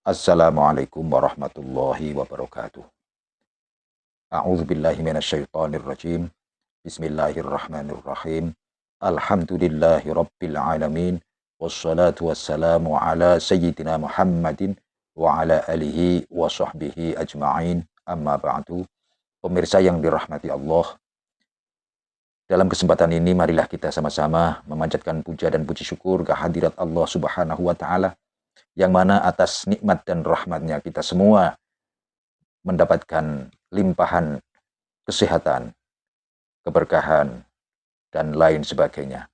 Assalamualaikum warahmatullahi wabarakatuh. A'udzu billahi minasyaitonir rajim. Bismillahirrahmanirrahim. Alhamdulillahi rabbil alamin. Wassalatu wassalamu ala sayyidina Muhammadin wa ala alihi wa sahbihi ajma'in. Amma ba'du. Pemirsa yang dirahmati Allah, dalam kesempatan ini marilah kita sama-sama memanjatkan puja dan puji syukur kehadirat Allah Subhanahu wa taala, yang mana atas nikmat dan rahmatnya kita semua mendapatkan limpahan kesehatan, keberkahan, dan lain sebagainya.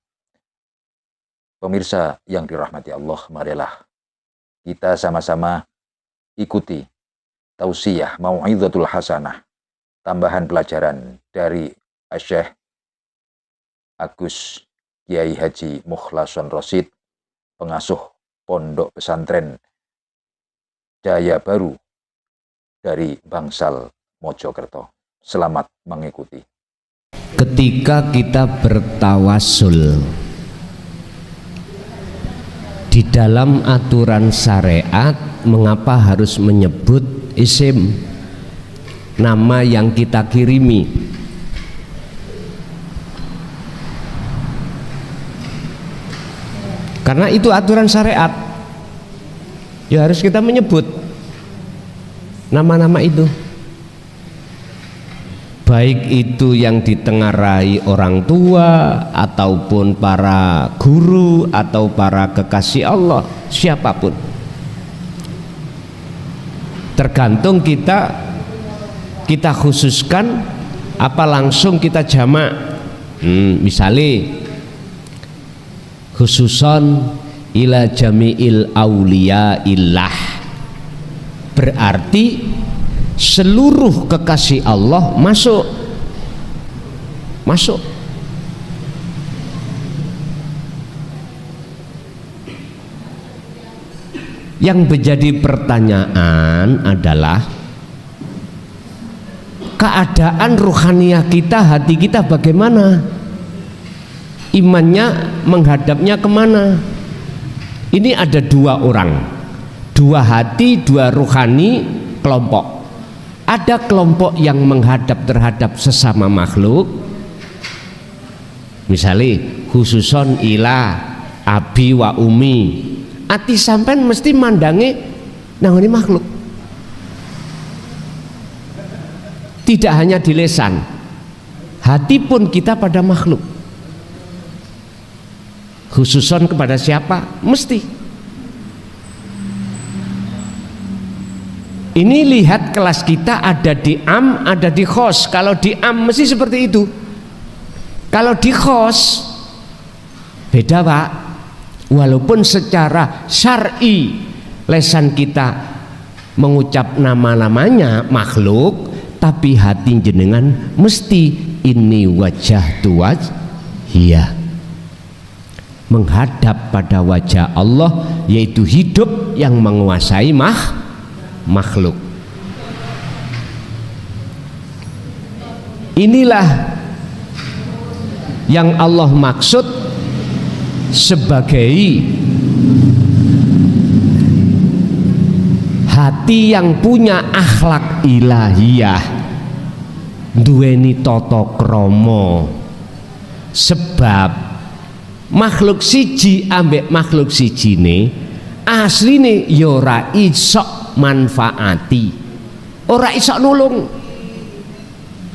Pemirsa yang dirahmati Allah, marilah kita sama-sama ikuti tausiyah mau'izatul hasanah, tambahan pelajaran dari Syekh Agus Kiai Haji Mukhlason Rosyid, pengasuh Pondok Pesantren Jaya Baru dari Bangsal Mojokerto. Selamat mengikuti. Ketika kita bertawasul di dalam aturan syariat, mengapa harus menyebut isim, nama yang kita kirimi? Karena itu aturan syariat, ya harus kita menyebut nama-nama itu, baik itu yang ditengarai orang tua ataupun para guru atau para kekasih Allah, siapapun, tergantung kita khususkan apa langsung kita jamak. Misalnya khususon ila jami'il auliya illah, berarti seluruh kekasih Allah masuk. Yang menjadi pertanyaan adalah keadaan ruhaniyah kita, hati kita bagaimana, imannya menghadapnya kemana. Ini ada dua orang, dua hati, dua ruhani kelompok. Ada kelompok yang menghadap terhadap sesama makhluk, misalnya khususon ila abi wa umi, ati sampean mesti mandangi nangoni makhluk, tidak hanya di lesan, hati pun kita pada makhluk. Khususon kepada siapa? Mesti. Ini lihat kelas kita ada di am, ada di khos. Kalau di am mesti seperti itu. Kalau di khos beda Pak. Walaupun secara syar'i lesan kita mengucap nama-namanya makhluk, tapi hati jenengan mesti ini wajah tuwaj hiya, menghadap pada wajah Allah, yaitu hidup yang menguasai makhluk. Inilah yang Allah maksud sebagai hati yang punya akhlak ilahiyah, duweni tata krama. Sebab makhluk siji ambek makhluk siji ne asline ya ora iso manfaati, ora iso nulung.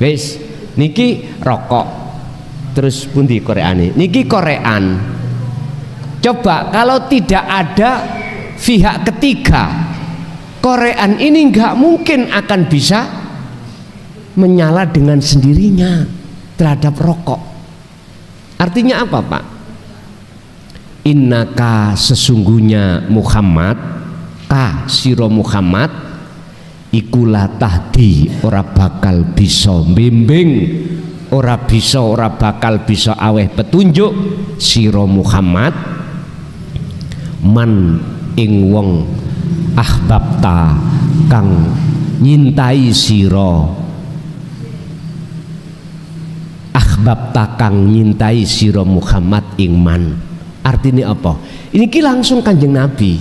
Wis niki rokok, terus pundi koreane, niki korean. Coba kalau tidak ada pihak ketiga, korean ini nggak mungkin akan bisa menyala dengan sendirinya terhadap rokok. Artinya apa Pak? Innaka, sesungguhnya Muhammad, ka siro Muhammad, ikulah tahdi, ora bakal bisa bimbing, ora bakal bisa aweh petunjuk siro Muhammad man ing wong ahbabta kang nyintai siro, ahbabta kang nyintai siro Muhammad ing man. Artinya apa? Ini langsung Kanjeng Nabi.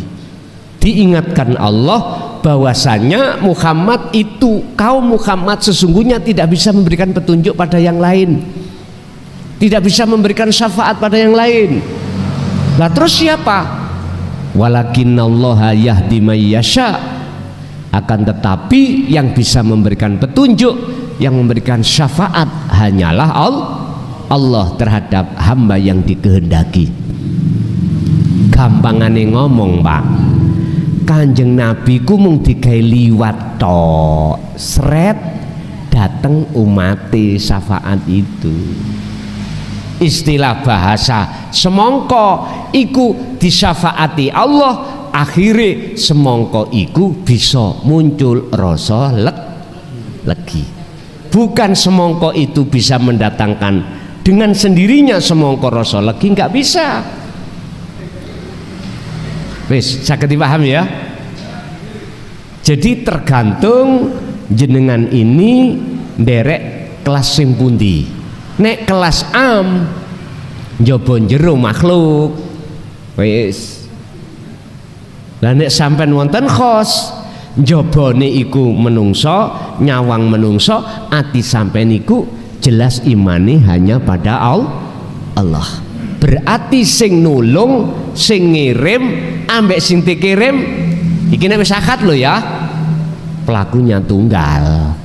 diingatkan Allah bahwasanya Muhammad itu, kaum Muhammad sesungguhnya tidak bisa memberikan petunjuk pada yang lain, tidak bisa memberikan syafaat pada yang lain. Lah terus siapa? Walakinnallaha yahdi may yasha. Akan tetapi yang bisa memberikan petunjuk, yang memberikan syafaat hanyalah Allah terhadap hamba yang dikehendaki. Gampangane ngomong, Pak, Kanjeng Nabi ku mung digawe liwat tok, sret dateng umate syafaat itu. Istilah bahasa semongko iku disyafaati Allah, akhirnya semongko iku bisa muncul rasa legi. Bukan semongko itu bisa mendatangkan dengan sendirinya semongko rasa legi, nggak bisa. Wis saged dipahami ya. Jadi tergantung jenengan ini nderek kelas sing pundi. Nek kelas am njaba jero makhluk wis. Lah nek sampean wonten khos njabane iku menungso, nyawang menungso, ati sampean iku jelas imane hanya pada Allah. Berarti sing nulung, sing ngirim, ambek sing dikirim iki nek wis akad lho ya, pelakunya tunggal.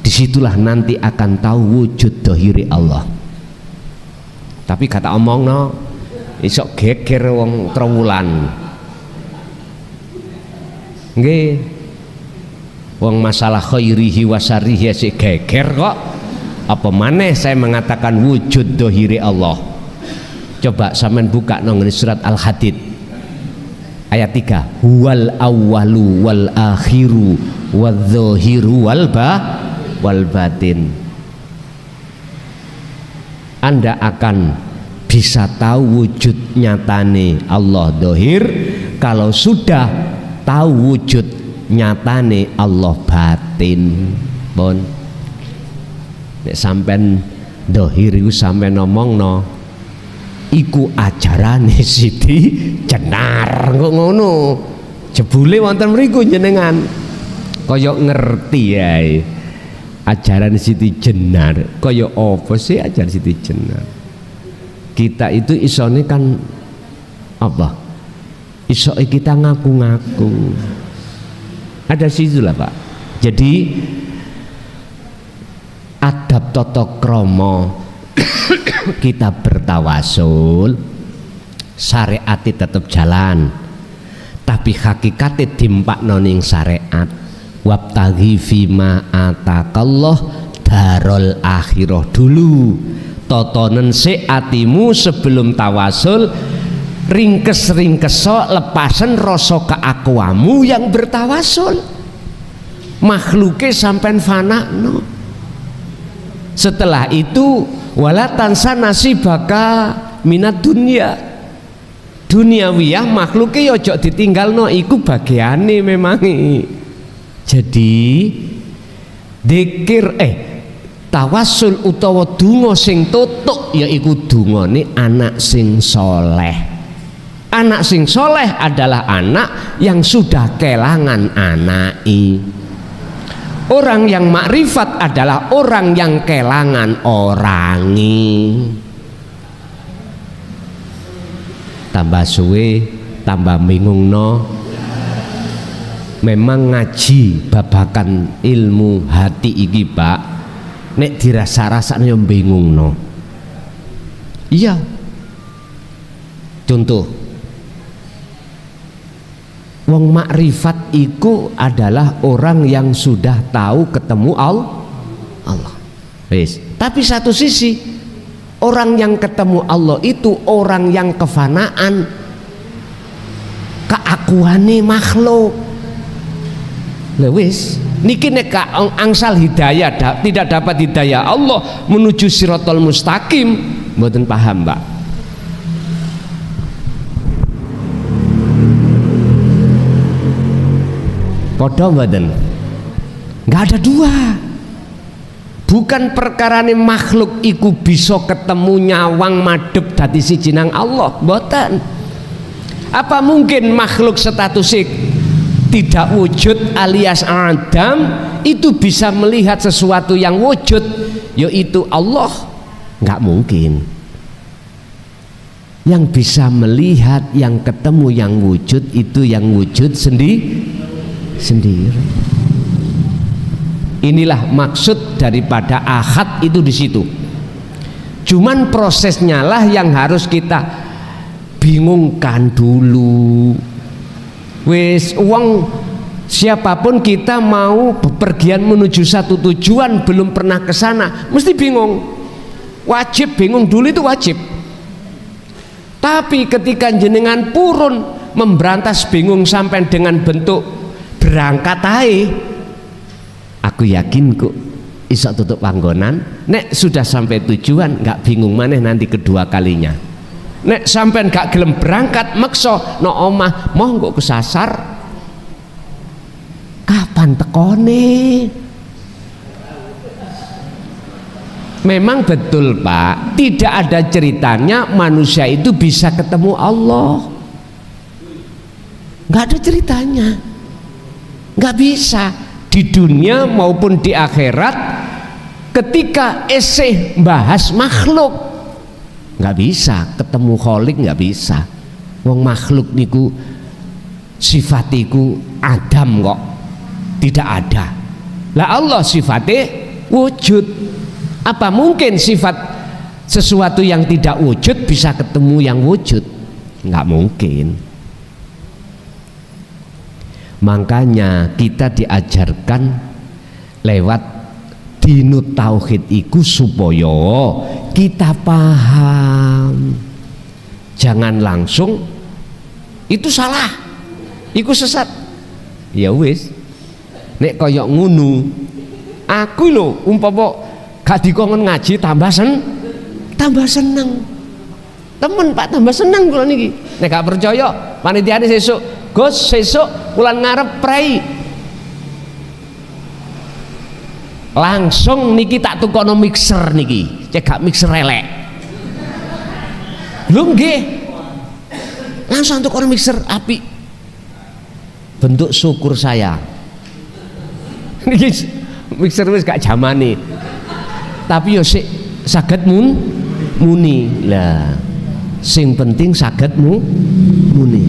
Disitulah nanti akan tahu wujud dohiri Allah. Tapi kata omong no, isok geger wong trowulan. Nggih, wong masalah khairihi wa syarrihi sik geger kok. Apa maneh saya mengatakan wujud dohiri Allah. Coba sampean buka nang surat Al-Hadid ayat 3. Huwal awwalu wal akhiru wadz-dzahiru wal batin. Anda akan bisa tahu wujud nyatane Allah dohir kalau sudah tahu wujud nyatane Allah batin. Pun nek sampean dohir iku sampean ngomongno iku ajarane Siti Jenar kok ngono. Jebule wonten mriku jenengan kaya ngerti ae. Ajaran Siti Jenar kaya apa sih ajaran Siti Jenar? Kita itu isone kan apa? Isoke kita ngaku-ngaku. Ada situ lah Pak. Jadi adab tata krama kita bertawasul, syariat tetap jalan, tapi hakikatnya dimpakno ning syariat. Wabtaghi fima atakallah darul akhirah dulu. Totonen se atimu sebelum tawasul, ringkes-ringkeso lepasen rasa keakuamu yang bertawasul. Makhluke sampean fana no. Setelah itu wala tansa nasibaka minat dunia. Duniawiyah makhluke ya ojo ditinggalno, iku bagiane memangi. Jadi dzikir tawasul utawa donga sing tutuk yaiku dungane anak sing soleh. Anak sing soleh adalah anak yang sudah kelangan anai. Orang yang makrifat adalah orang yang kelangan orangi. Tambah suwe tambah bingung no. Memang ngaji babakan ilmu hati iki Pak, nek dirasa-rasane yo bingung no. Iya. Contoh, wong makrifat iku adalah orang yang sudah tahu ketemu Allah. Wis. Tapi satu sisi orang yang ketemu Allah itu orang yang kefanaan, keakuane makhluk. Lewis niki nek angsal hidayah tidak dapat hidayah Allah menuju siratal mustaqim, mboten paham Mbak. Padha mboten? Enggak ada dua. Bukan perkarane makhluk iku bisa ketemu nyawang madhep dadi siji nang Allah, mboten. Apa mungkin makhluk statusik tidak wujud alias Adam itu bisa melihat sesuatu yang wujud, yaitu Allah? Nggak mungkin. Yang bisa melihat, yang ketemu, yang wujud itu yang wujud sendiri. Inilah maksud daripada ahad itu di situ. Cuman prosesnya lah yang harus kita bingungkan dulu. Wes uang siapapun kita mau bepergian menuju satu tujuan belum pernah ke sana mesti bingung. Wajib bingung dulu, itu wajib. Tapi ketika jenengan purun memberantas bingung sampai dengan bentuk berangkat ae, aku yakin kok iso tutup panggonan. Nek sudah sampai tujuan nggak bingung maneh nanti kedua kalinya. Nek sampean gak gelem berangkat maksa no omah monggo kesasar, kapan tekone? Memang betul Pak, tidak ada ceritanya manusia itu bisa ketemu Allah. Nggak ada ceritanya, nggak bisa di dunia maupun di akhirat. Ketika eseh bahas makhluk, nggak bisa ketemu Kholik, nggak bisa. Wong makhluk niku sifatiku Adam kok tidak ada. Lah Allah sifatnya wujud. Apa mungkin sifat sesuatu yang tidak wujud bisa ketemu yang wujud? Nggak mungkin. Makanya kita diajarkan lewat dinut tauhid iku supaya kita paham. Jangan langsung itu salah, iku sesat. Ya wis, nek koyok ngunu, aku lho umpama gak dikongkon ngaji tambah seneng. Temen Pak tambah seneng kula niki. Nek gak percaya panitiane sesuk, Gus sesuk wulan ngarep prei. Langsung niki tak tukono mixer niki, cek gak mixer elek. Lho nggih. Langsung tukono mixer api. Bentuk syukur saya. Niki mixer wis gak jamane. Tapi yo sik saged muni. Lah sing penting saged muni.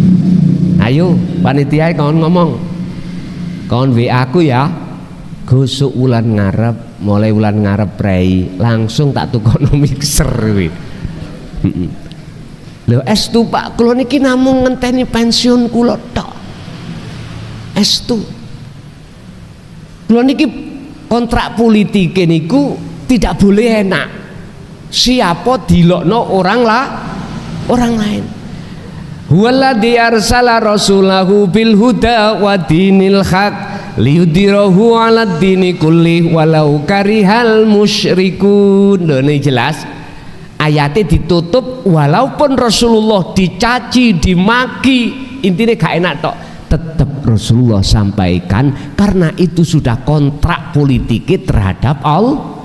Ayo panitia kawan ngomong. Kawan WA aku ya. Gosok wulan ngarep, mulai wulan ngarep prei, langsung tak tukono mixer kuwi. Lho estu Pak, kula niki namung ngenteni pensiun kula tok. Estu. Kula niki kontrak politik niku tidak boleh enak. Siapa dilokno orang lain. Huwaladzi arsala rasulahu bil huda wa dinil haq liyudhirahu 'alad dini kulli walau karihal musyrikun. Lho ini jelas. Ayatnya ditutup walaupun Rasulullah dicaci, dimaki, intinya gak enak tok. Tetap Rasulullah sampaikan karena itu sudah kontrak politiknya terhadap Allah.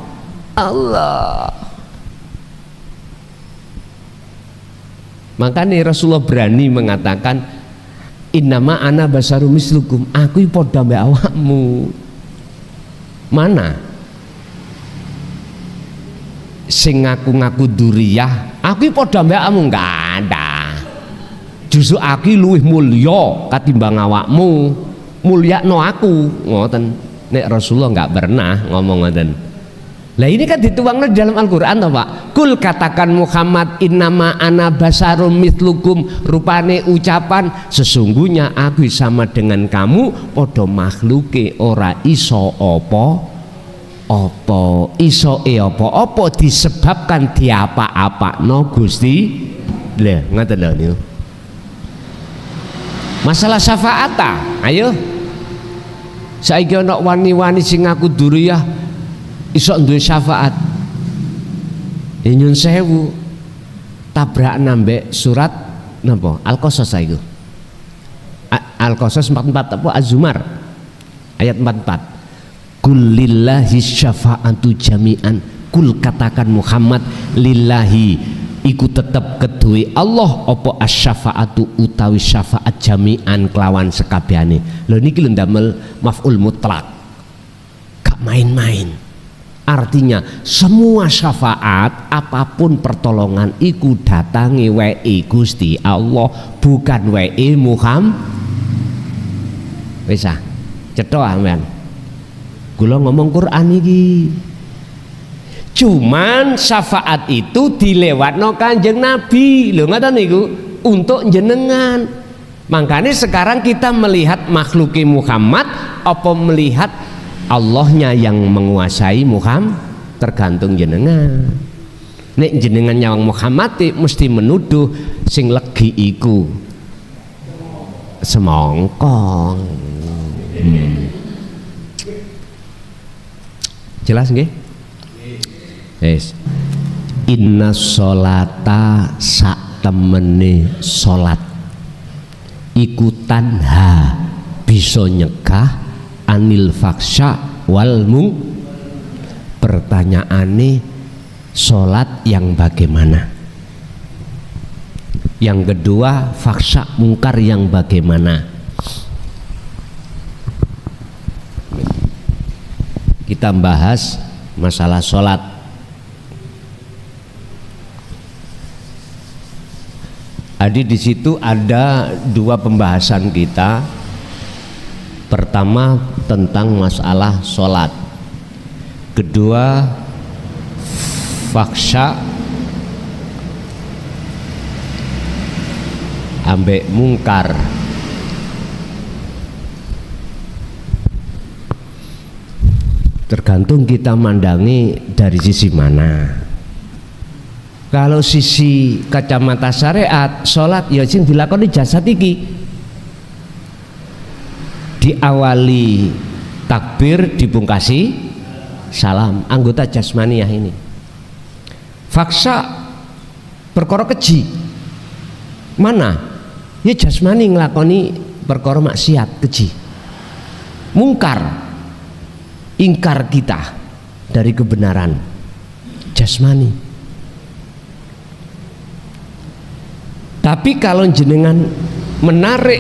Makanya Rasulullah berani mengatakan innama ana basarum mislukum, aku padha mbek awakmu. Mana sing ngaku-ngaku duriyah, aku padha mbek awakmu? Enggak ada. Justru aku luwih mulya katimbang awakmu. Mulyakno aku, ngoten. Nek Rasulullah enggak pernah ngomong ngoten. Lah ini kan dituangnya di dalam Al-Quran toh Pak. Kul katakan Muhammad innama ana basarum mitlukum, rupane ucapan sesungguhnya aku sama dengan kamu podo makhluke ora iso apa iso apa disebabkan diapa-apa no Gusti. Lah ngoten lho niku. Masalah syafaata, ayo saiki ana wani-wani sing ngaku duriyah iso duwe syafaat. Nyun sewu tabrak nambek surat napa Al-Qasas iku. Al-Qasas 44 apa Az-Zumar ayat 44. Kul lillahi syafa'atu jami'an. Kul katakan Muhammad lillahi iku tetep kedue Allah apa asy-syafaatu utawi syafaat jami'an kelawan sekabehane. Lho niki lho ndamel maf'ul mutlak, gak main-main. Artinya semua syafaat apapun pertolongan iku datangi wae Gusti Allah, bukan wae Muhammad. Wis ah, cetha amen. Kula ngomong Quran iki. Cuman syafaat itu dilewatno Kanjeng Nabi. Lho ngoten niku untuk jenengan. Makanya sekarang kita melihat makhluki Muhammad apa melihat Allahnya yang menguasai Muhammad, tergantung jenengan. Nek jenengan nyawang Muhammad mesti menuduh sing legi iku semongkong. Jelas nggih? Yes. Inna sholata sak temene salat iku tanha bisa nyegah anil faksha wal mung. Pertanyaane sholat yang bagaimana? Yang kedua faksha mungkar yang bagaimana? Kita bahas masalah sholat. Jadi di situ ada dua pembahasan kita. Pertama tentang masalah sholat, kedua faksha ambek mungkar. Tergantung kita mandangi dari sisi mana. Kalau sisi kacamata syariat, sholat ya sing dilakoni jasad iki, diawali takbir dipungkasi salam, anggota jasmaniyah ini. Faksa perkara keji mana? Ya jasmani ngelakoni perkara maksiat keji. Mungkar ingkar kita dari kebenaran jasmani. Tapi kalau jenengan menarik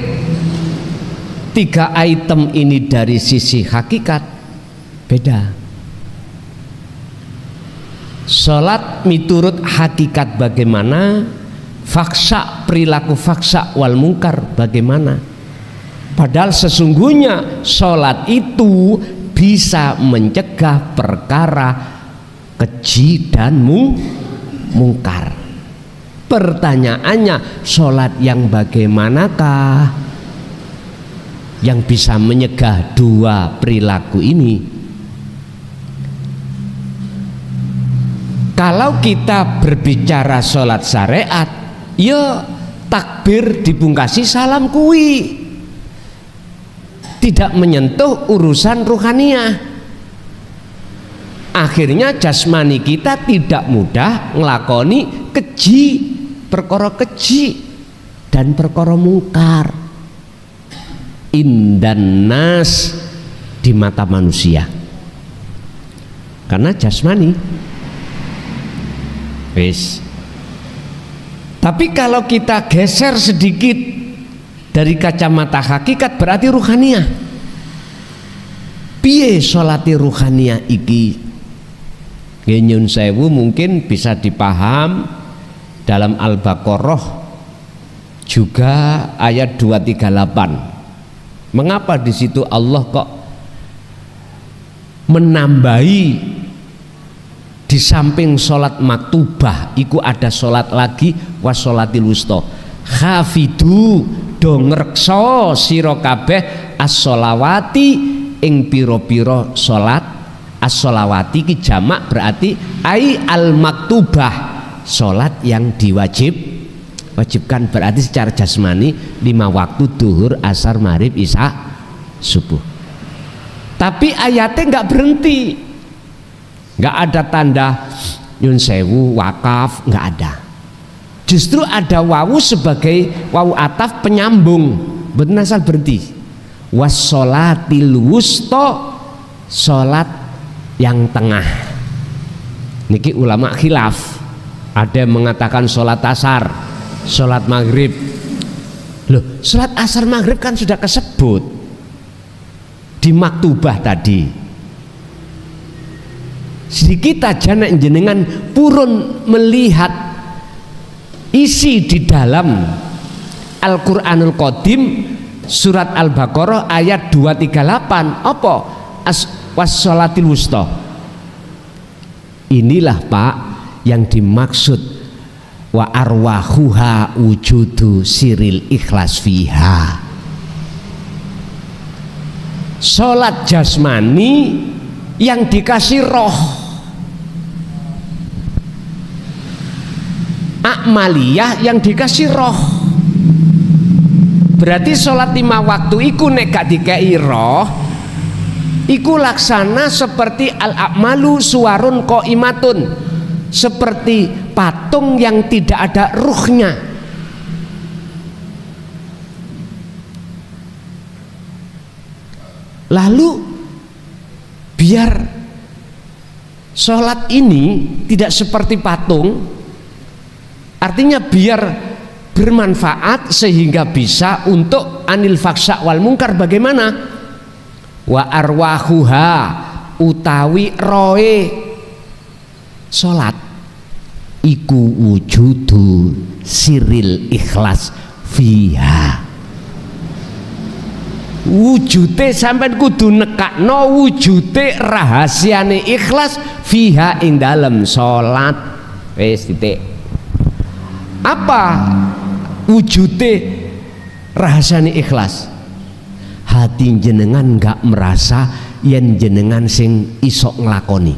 tiga item ini dari sisi hakikat, beda. Sholat miturut hakikat bagaimana, faksa perilaku faksa wal mungkar bagaimana. Padahal sesungguhnya sholat itu bisa mencegah perkara keji dan mungkar. Pertanyaannya, sholat yang bagaimanakah yang bisa menyegah dua perilaku ini? Kalau kita berbicara sholat syariat, ya takbir dipungkasi salam kuwi, tidak menyentuh urusan ruhaniyah. Akhirnya jasmani kita tidak mudah ngelakoni keji, perkara keji dan perkara mungkar indan nas, di mata manusia, karena jasmani wis. Tapi kalau kita geser sedikit dari kacamata hakikat, berarti ruhaniyah. Piye sholati ruhaniyah iki? Nyun sewu mungkin bisa dipaham dalam Al-Baqarah juga ayat 238. Mengapa di situ Allah kok menambahi di samping sholat maktubah iku ada sholat lagi wassolatil wusta. Hafidu do ngreksa sira kabeh as-sholawati ing pira-pira sholat. As-sholawati ki jamak berarti ai al-maktubah, sholat yang wajibkan, berarti secara jasmani 5 waktu duhur, asar, maghrib, isya, subuh. Tapi ayatnya nggak berhenti, nggak ada tanda nyun sewu wakaf, nggak ada. Justru ada wawu sebagai wawu ataf penyambung, betul asal berhenti. Wassolatil wusta, sholat yang tengah. Niki ulama khilaf Ada yang mengatakan sholat asar, sholat maghrib. Loh, sholat asar maghrib kan sudah kesebut di maktubah tadi. Sedikit aja nek jenengan purun melihat isi di dalam Al-Qur'anul Qadim surat Al-Baqarah ayat 238 apa? Was-sholatil wusta. Inilah Pak yang dimaksud wa arwahuha wujudu siril ikhlas fiha. Sholat jasmani yang dikasih roh, akmaliyah yang dikasih roh. Berarti sholat 5 waktu iku nek gak dikei roh, iku laksana seperti al-akmalu suwarun qaimatun, seperti patung yang tidak ada ruhnya. Lalu biar sholat ini tidak seperti patung, artinya biar bermanfaat sehingga bisa untuk anil faksa wal mungkar. Bagaimana? Wa arwahuha utawi roe sholat iku wujudu siril ikhlas fiha. Wujute sampean kudu nekakno wujute rahasiane ikhlas fiha ing dalem salat. Wis titik. Apa wujute rahasiane ikhlas? Hati jenengan gak merasa yen jenengan sing iso nglakoni.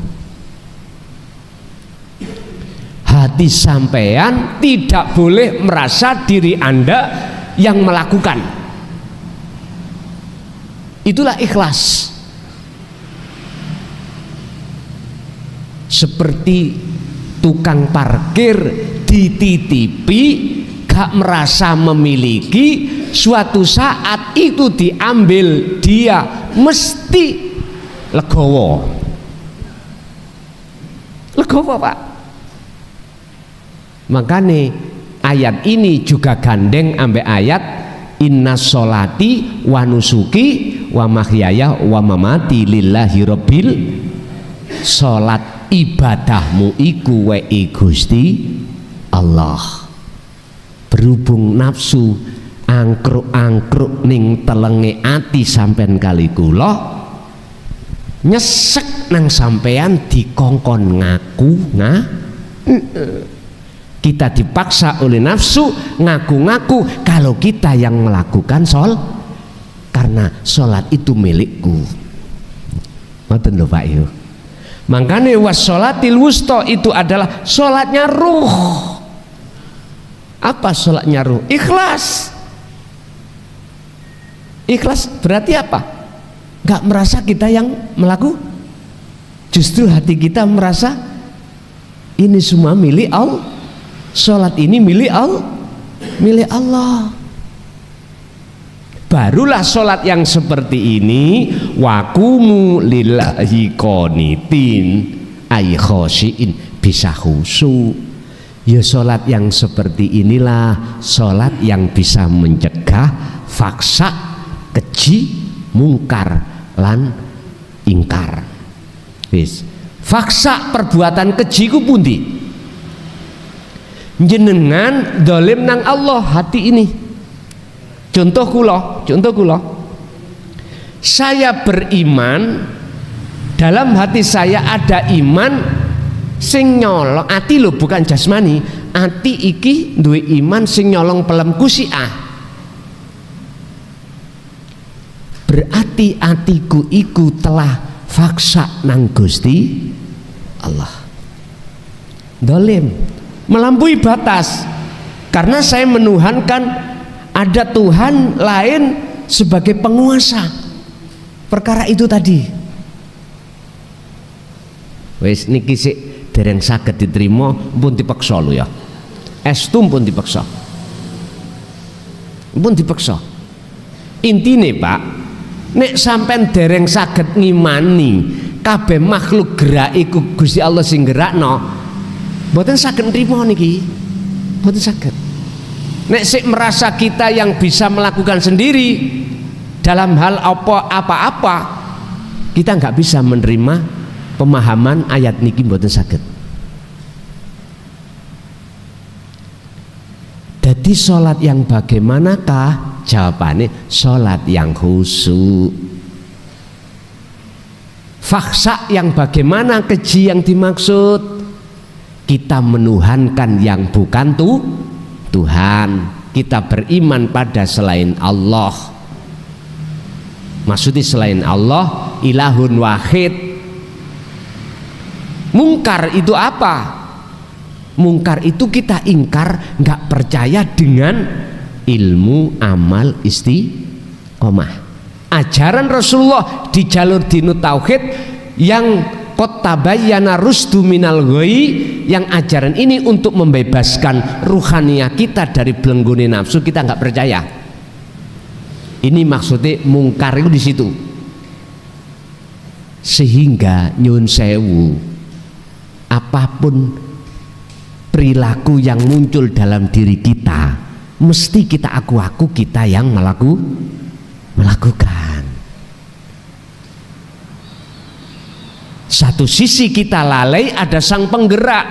Hati sampean tidak boleh merasa diri Anda yang melakukan. Itulah ikhlas. Seperti tukang parkir dititipi, gak merasa memiliki, suatu saat itu diambil dia mesti legowo. Legowo Pak. Makanya ayat ini juga gandeng ambek ayat inna sholati wa nusuki wa mahyaya wa mamati lillahi rabbil. Sholat ibadahmu iku wae Gusti Allah. Berhubung nafsu angkruk-angkruk ning telenge ati sampean kali kula, nyesek nang sampean dikongkon ngaku kita dipaksa oleh nafsu ngaku-ngaku kalau kita yang melakukan karena sholat itu milikku. Ngoten lho Pak yo. Makanya wassolatil wusta itu adalah sholatnya ruh. Apa sholatnya ruh? Ikhlas. Ikhlas berarti apa? Gak merasa kita yang melakukan. Justru hati kita merasa ini semua milik Allah. Sholat ini milik Allah. Barulah sholat yang seperti ini wakumu lillahi qanitin ay khosyiin bisa khusyuk. Ya sholat yang seperti inilah sholat yang bisa mencegah faksa, keji, mungkar lan ingkar. Wis. Faksa perbuatan keji ku pundi? Jenengan dolim nang Allah hati ini. Contoh kula. Saya beriman, dalam hati saya ada iman sing nyolong ati lho, bukan jasmani. Ati iki duwe iman sing nyolong pelemku siah. Berarti atiku iku telah faksa nang Gusti Allah. Dolim, melampaui batas, karena saya menuhankan ada Tuhan lain sebagai penguasa perkara itu tadi. Wis niki sik dereng saged diterima, pun dipaksa lho ya. Estum pun dipaksa. Intine Pak, nek sampean dereng saged ngimani kabeh makhluk gerak iku Gusti Allah sing gerakno, Mboten saged nrimo niki. Mboten saged. Nek sik merasa kita yang bisa melakukan sendiri dalam hal apa-apa, kita nggak bisa menerima pemahaman ayat niki, mboten saged. Jadi sholat yang bagaimanakah? Jawabannya sholat yang khusyuk. Faksa yang bagaimana? Keji yang dimaksud kita menuhankan yang bukan Tuhan. Kita beriman pada selain Allah. Maksudnya selain Allah ilahun wahid. Mungkar itu apa? Mungkar itu kita ingkar, nggak percaya dengan ilmu amal istiqomah. Ajaran Rasulullah di jalur dinut tauhid yang qad tabayyana rusdu minal ghoi, yang ajaran ini untuk membebaskan ruhaniyah kita dari belenggune nafsu, kita nggak percaya. Ini maksudnya mungkar itu di situ. Sehingga nyun sewu, apapun perilaku yang muncul dalam diri kita, mesti kita aku kita yang melakukan. Satu sisi kita lalai, ada sang penggerak.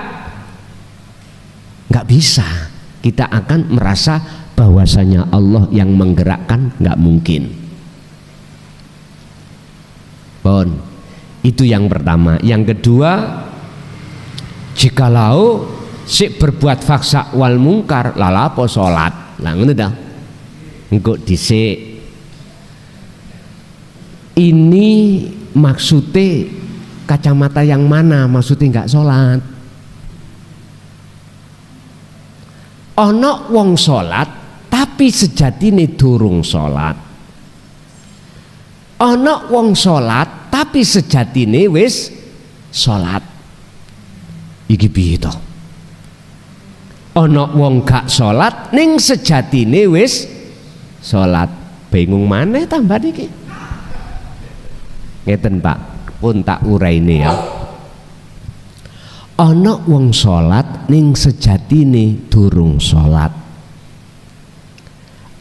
Nggak bisa kita akan merasa bahwasanya Allah yang menggerakkan, nggak mungkin. Bon, itu yang pertama. Yang kedua, jikalau sik berbuat faksa wal mungkar lala apa salat lah ngono ta, engko dhisik ini maksudnya kacamata yang mana? Maksudnya nggak sholat. Ono wong sholat tapi sejatine durung sholat. Ono wong sholat tapi sejatine wis sholat. Iki piye to? Ono wong gak sholat ning sejatine wis sholat. Bingung maneh tambah niki. Ngeten Pak, pun tak uraine ya. Ono wong sholat ning sejatine durung sholat.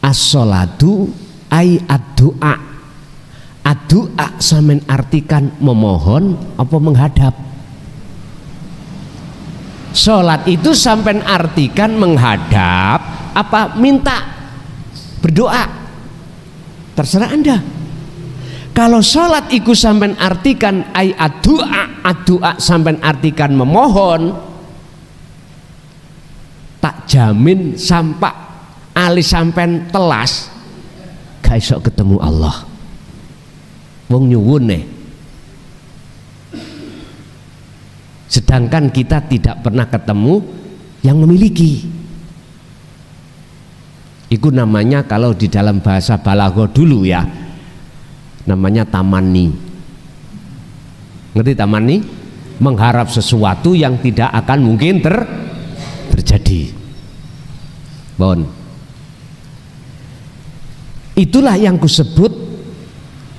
As-sholatu ay ad-du'a. Ad-du'a sampean artikan memohon apa menghadap. Sholat itu sampai artikan menghadap apa minta, berdoa, terserah Anda. Kalau sholat itu sampai artikan ay ad-du'a, ad-du'a sampai artikan memohon, tak jamin sampai alis sampai telas gak iso ketemu Allah. Wong nyuwun nih. Sedangkan kita tidak pernah ketemu yang memiliki. Itu namanya kalau di dalam bahasa balaghah dulu ya, namanya tamanni. Ngerti tamanni? Mengharap sesuatu yang tidak akan mungkin terjadi. Bon. Itulah yang kusebut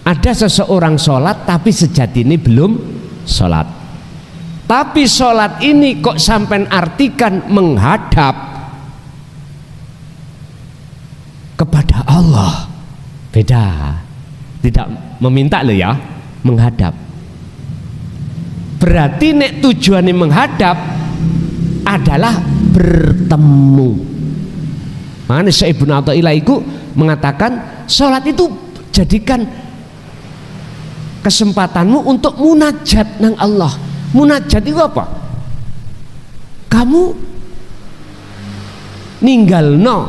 ada seseorang sholat tapi sejatinya belum sholat. Tapi sholat ini kok sampai artikan menghadap kepada Allah. Beda. Tidak meminta loh ya, menghadap. Berarti nek tujuannya menghadap adalah bertemu. Makanya Syekh Ibnu Athaillah itu mengatakan sholat itu jadikan kesempatanmu untuk munajat nang Allah. Munajat itu apa? Kamu ninggalno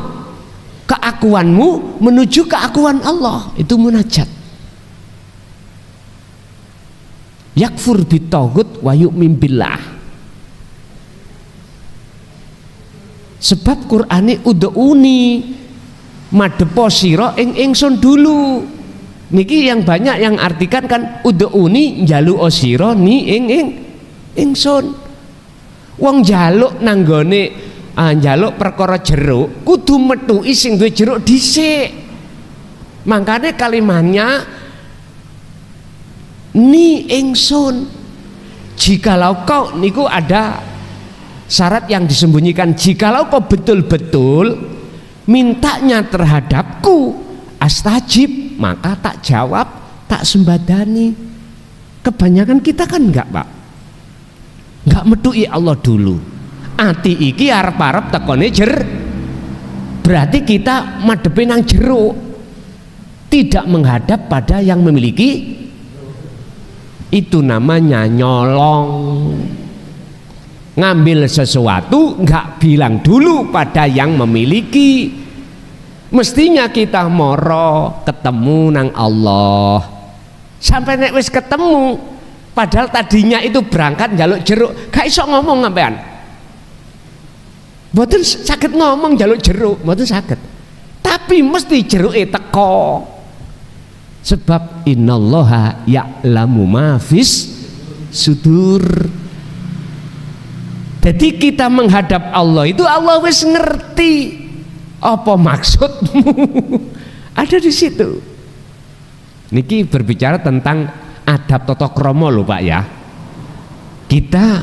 keakuanmu menuju keakuan Allah, itu munajat. Yakfur bitaghut wa yu'min billah. Sebab Qur'ane ud'uni madepo sira ing ingsun dulu. Niki yang banyak yang artikan kan ud'uni njaluk sira ni ing ingsun. Wong njaluk nanggone njaluk perkara jeruk kudu metuki sing duwe jeruk dhisik. Makanya kalimatnya ni ingsun. Jikalau kau niku ada syarat yang disembunyikan. Jikalau kau betul-betul mintanya terhadapku, astajib, maka tak jawab, tak sembadani. Kebanyakan kita kan enggak, Pak, enggak metui Allah dulu. Ati iki arep-arep tekone berarti kita madepe nang jero, tidak menghadap pada yang memiliki. Itu namanya nyolong. Ngambil sesuatu enggak bilang dulu pada yang memiliki. Mestinya kita moro ketemu nang Allah. Sampai nek wis ketemu, padahal tadinya itu berangkat njaluk jeruk, gak iso ngomong sampean. Mboten saged ngomong njaluk jeruk, mboten saged. Tapi mesti jeruke teko. Sebab innallaha ya'lamu ma fis sudur. Jadi kita menghadap Allah itu Allah wis ngerti apa maksudmu. Ada di situ. Niki berbicara tentang adab tata krama lho Pak ya. Kita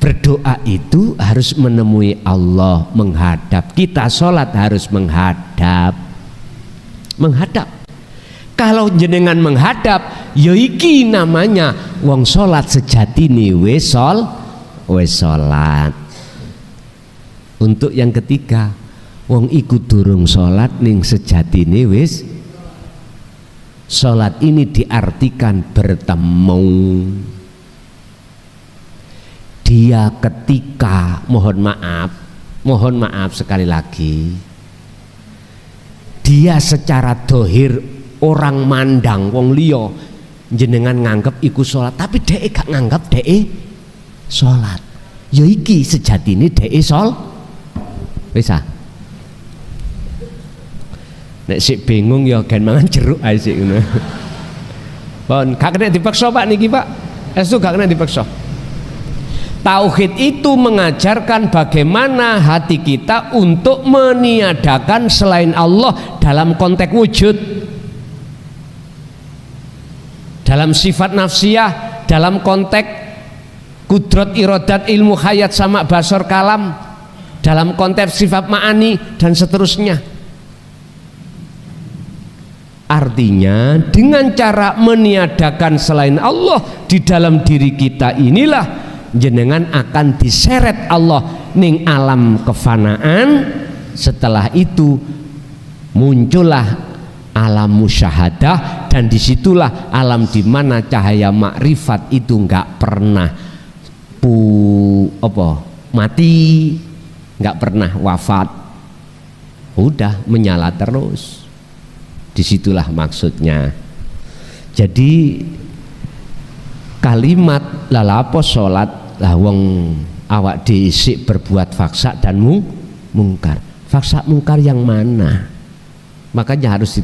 berdoa itu harus menemui Allah, menghadap. Kita sholat harus menghadap. Kalau jenengan menghadap, ya iki namanya wong sholat sejatine wis sholat. Untuk yang ketiga, wong iku durung sholat ning sejatine wis sholat. Ini diartikan bertemu. Dia ketika mohon maaf sekali lagi, dia secara dohir orang mandang wong liya jenengan nganggep iku sholat, tapi dhek gak nganggep dhek sholat. Ya iki sejatine dhek wis ah. Nek sik bingung ya gen mangan jeruk ae sik ngono. Pun gak kena dipaksa Pak niki Pak. Estu gak kena dipaksa. Tauhid itu mengajarkan bagaimana hati kita untuk meniadakan selain Allah dalam konteks wujud, dalam sifat nafsiyah, dalam konteks kudrat iradat ilmu hayat sama basor kalam, dalam konteks sifat ma'ani dan seterusnya. Artinya dengan cara meniadakan selain Allah di dalam diri kita inilah jenengan akan diseret Allah ning alam kefanaan. Setelah itu muncullah alam musyahadah, dan disitulah alam di mana cahaya makrifat itu enggak pernah mati, enggak pernah wafat, udah menyala terus. Disitulah maksudnya. Jadi kalimat lalapo sholat lah wong awak diisik berbuat faksa dan mungkar. Faksa mungkar yang mana? Makanya harus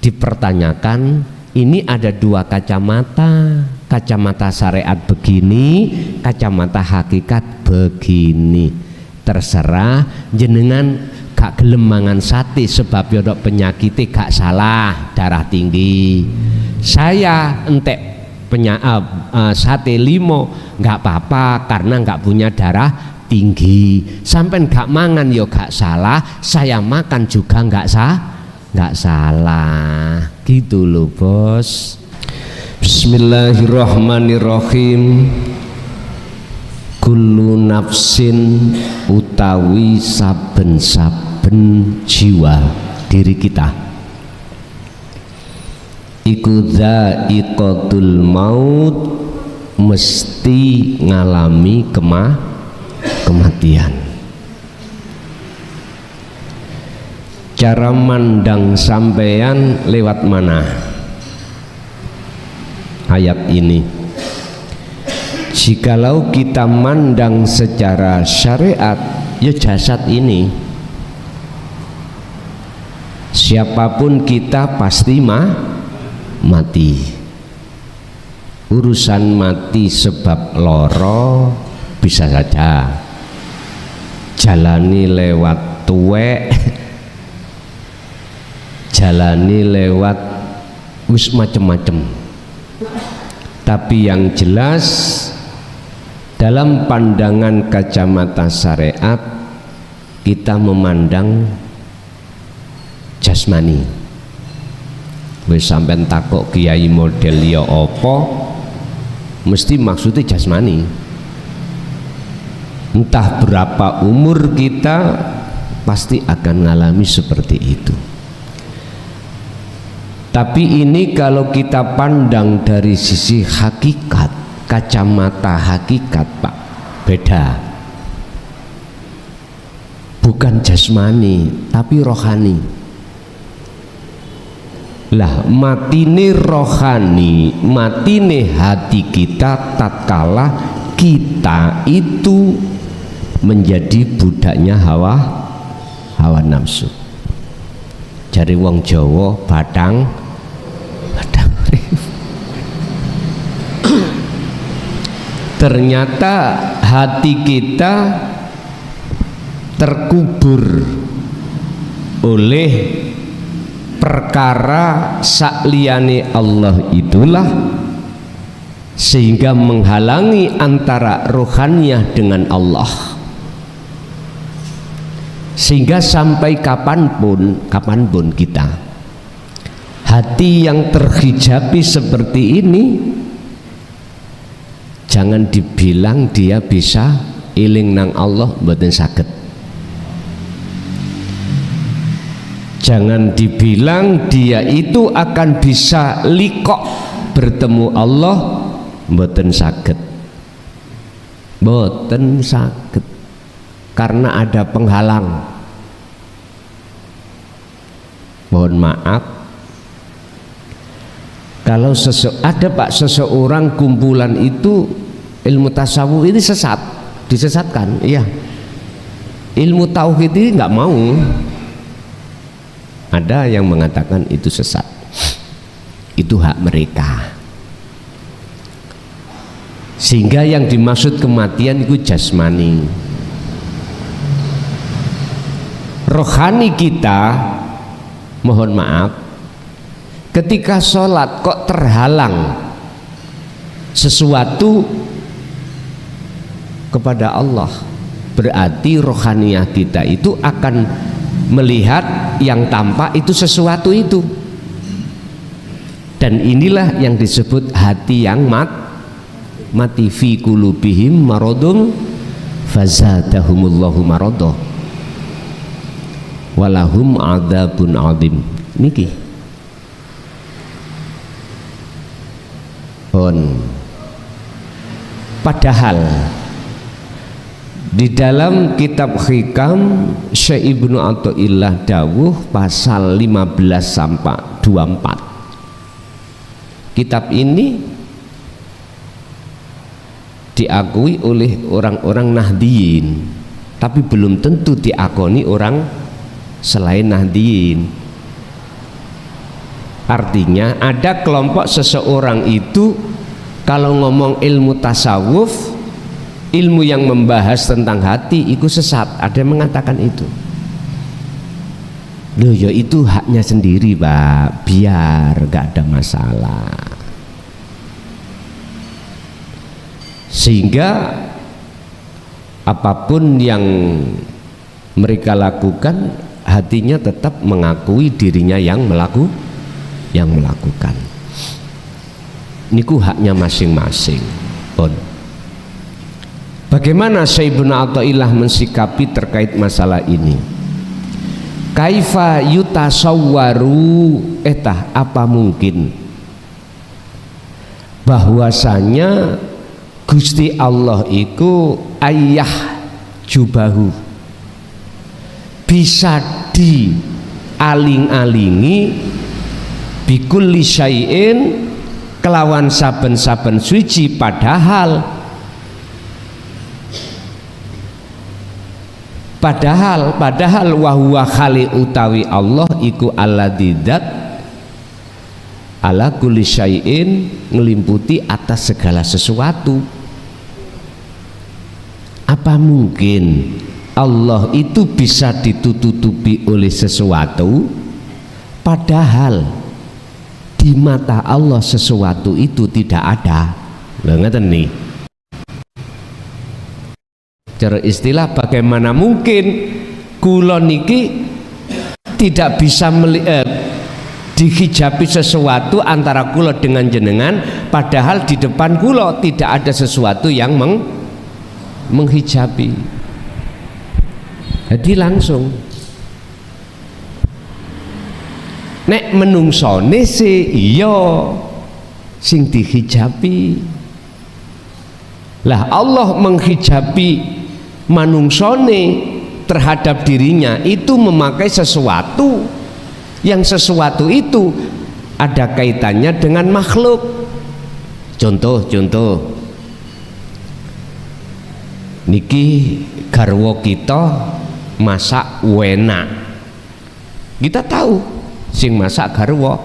dipertanyakan. Ini ada dua kacamata, kacamata syariat begini, kacamata hakikat begini. Terserah jenengan gak gelem mangan sate sebab yo penyakitnya gak salah, darah tinggi. Saya entek sate limo nggak apa-apa karena nggak punya darah tinggi. Sampai nggak mangan yo gak salah, saya makan juga nggak salah. Gitu loh bos. Bismillahirrahmanirrahim. Kullu nafsin utawi saben-saben jiwa diri kita iku dzaiqatul maut, mesti ngalami kematian. Cara mandang sampeyan lewat mana ayat ini? Jikalau kita mandang secara syariat, ya jasad ini siapapun kita pasti mati. Urusan mati sebab loro bisa saja, jalani lewat tuwek, jalani lewat wis macem-macem. Tapi yang jelas Dalam pandangan kacamata syariat kita memandang jasmani. Wis sampean takok kiai model ya apa, mesti maksudnya jasmani. Entah berapa umur kita pasti akan mengalami seperti itu. Tapi ini kalau kita pandang dari sisi hakikat, kacamata hakikat Pak, beda. Bukan jasmani tapi rohani. Lah matine rohani, matine hati kita tatkala kita itu menjadi budaknya hawa nafsu. Jari wong Jawa badang ternyata hati kita terkubur oleh perkara sakliyane Allah itulah, sehingga menghalangi antara rohaniah dengan Allah, sehingga sampai kapanpun kita hati yang terhijabi seperti ini, jangan dibilang dia bisa eling nang Allah, mboten saged. Jangan dibilang dia itu akan bisa likok bertemu Allah, mboten saged. Mboten saged karena ada penghalang. Mohon maaf, kalau ada Pak seseorang kumpulan itu ilmu tasawuf ini disesatkan, iya. Ilmu tauhid ini nggak mau. Ada yang mengatakan itu sesat, itu hak mereka. Sehingga yang dimaksud kematian itu jasmani. Rohani kita, mohon maaf, ketika sholat kok terhalang sesuatu kepada Allah, berarti rohaniah kita itu akan melihat yang tampak itu sesuatu itu, dan inilah yang disebut hati yang mati. Fi qulubihim maradun fazadahumullahu maradah walahum adzabun adzim. Niki padahal di dalam kitab Hikam Syekh Ibnu Athaillah dawuh pasal 15 sampai 24. Kitab ini diakui oleh orang-orang Nahdiyin, tapi belum tentu diakoni orang selain Nahdiyin. Artinya ada kelompok seseorang itu kalau ngomong ilmu tasawuf, ilmu yang membahas tentang hati itu sesat. Ada yang mengatakan itu. Loh ya itu haknya sendiri Pak, biar gak ada masalah. Sehingga apapun yang mereka lakukan, hatinya tetap mengakui dirinya yang melakukan. Niku haknya masing-masing. Bagaimana Syekh Ibnu Athaillah mensikapi terkait masalah ini? Kaifa yutasawwaru, apa mungkin bahwasanya Gusti Allah iku ayah jubahu, bisa dialing-alingi bikulli syai'in kelawan saben-saben suci, padahal wahuwa khali utawi Allah iku alladzat ala kulli syai'in, ngelimputi atas segala sesuatu. Apa mungkin Allah itu bisa ditutupi oleh sesuatu, padahal di mata Allah sesuatu itu tidak ada? Ngeten nih. Cara istilah, bagaimana mungkin kula niki tidak bisa dihijabi sesuatu antara kula dengan jenengan, padahal di depan kula tidak ada sesuatu yang menghijabi. Jadi langsung nek menungsone se iya sing dihijabi. Lah Allah menghijabi manungsone terhadap dirinya itu memakai sesuatu yang sesuatu itu ada kaitannya dengan makhluk. Contoh niki garwa kita masak enak, kita tahu sing masak garwa,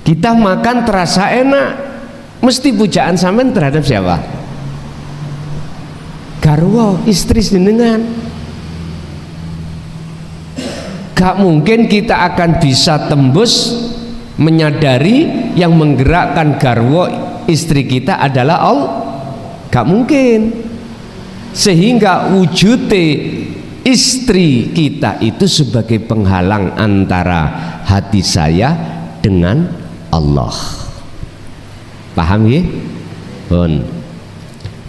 kita makan terasa enak, mesti pujaan sampean terhadap siapa? Garwa, istri jenengan. Gak mungkin kita akan bisa tembus menyadari yang menggerakkan garwa istri kita adalah Allah. Gak mungkin. Sehingga wujudnya istri kita itu sebagai penghalang antara hati saya dengan Allah. Paham ya? Bon.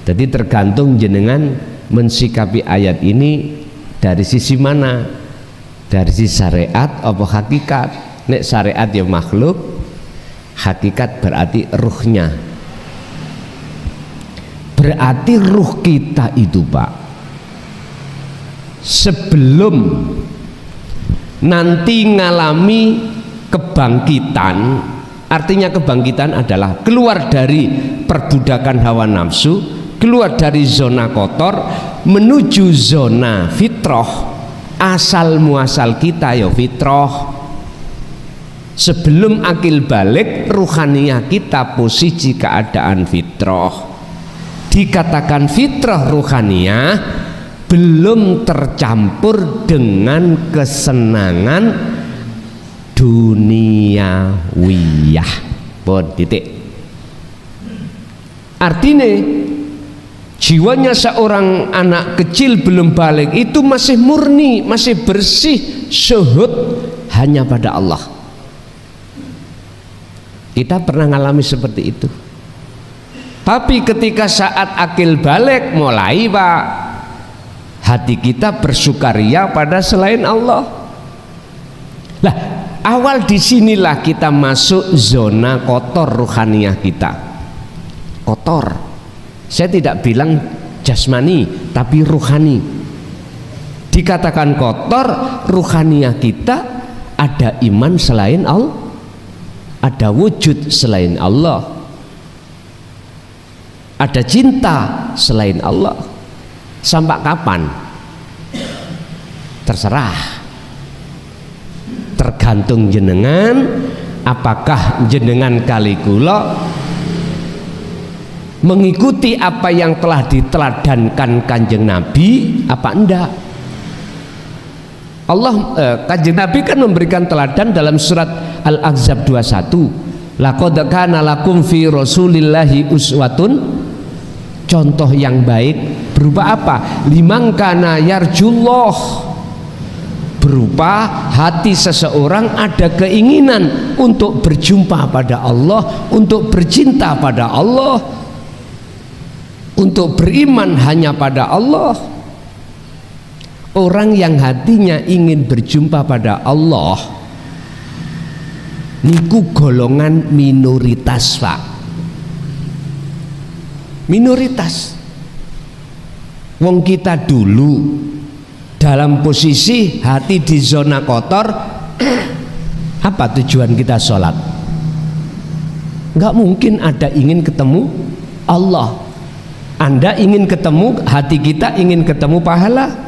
Jadi tergantung jenengan mensikapi ayat ini dari sisi mana? Dari sisi syariat apa hakikat? Nek syariat ya makhluk, hakikat berarti ruhnya. Berarti ruh kita itu Pak, sebelum nanti ngalami kebangkitan, artinya kebangkitan adalah keluar dari perbudakan hawa nafsu, keluar dari zona kotor menuju zona fitrah. Asal muasal kita ya fitrah. Sebelum akil balik, ruhaniyah kita posisi keadaan fitrah. Dikatakan fitrah ruhaniyah belum tercampur dengan kesenangan duniawiyah. Pun titik. Artinya jiwanya seorang anak kecil belum balik itu masih murni, masih bersih, syuhud hanya pada Allah. Kita pernah mengalami seperti itu. Tapi ketika saat akil balik mulai Pak, hati kita bersukaria pada selain Allah. Lah, awal disinilah kita masuk zona kotor ruhaniyah kita. Kotor. Saya tidak bilang jasmani, tapi ruhani. Dikatakan kotor, ruhaniyah kita ada iman selain Allah, ada wujud selain Allah, ada cinta selain Allah. Sampai kapan? Terserah, tergantung jenengan. Apakah jenengan kali kula mengikuti apa yang telah diteladankan Kanjeng Nabi apa enggak? Kanjeng Nabi kan memberikan teladan dalam surat Al-Ahzab 21. Laqad kana lakum fi Rasulillahi uswatun. Contoh yang baik berupa apa? Liman kana yarjullah, berupa hati seseorang ada keinginan untuk berjumpa pada Allah, untuk bercinta pada Allah, untuk beriman hanya pada Allah. Orang yang hatinya ingin berjumpa pada Allah niku golongan minoritas Pak, minoritas. Wong kita dulu dalam posisi hati di zona kotor. Apa tujuan kita sholat? Nggak mungkin ada ingin ketemu Allah. Anda ingin ketemu, hati kita ingin ketemu pahala.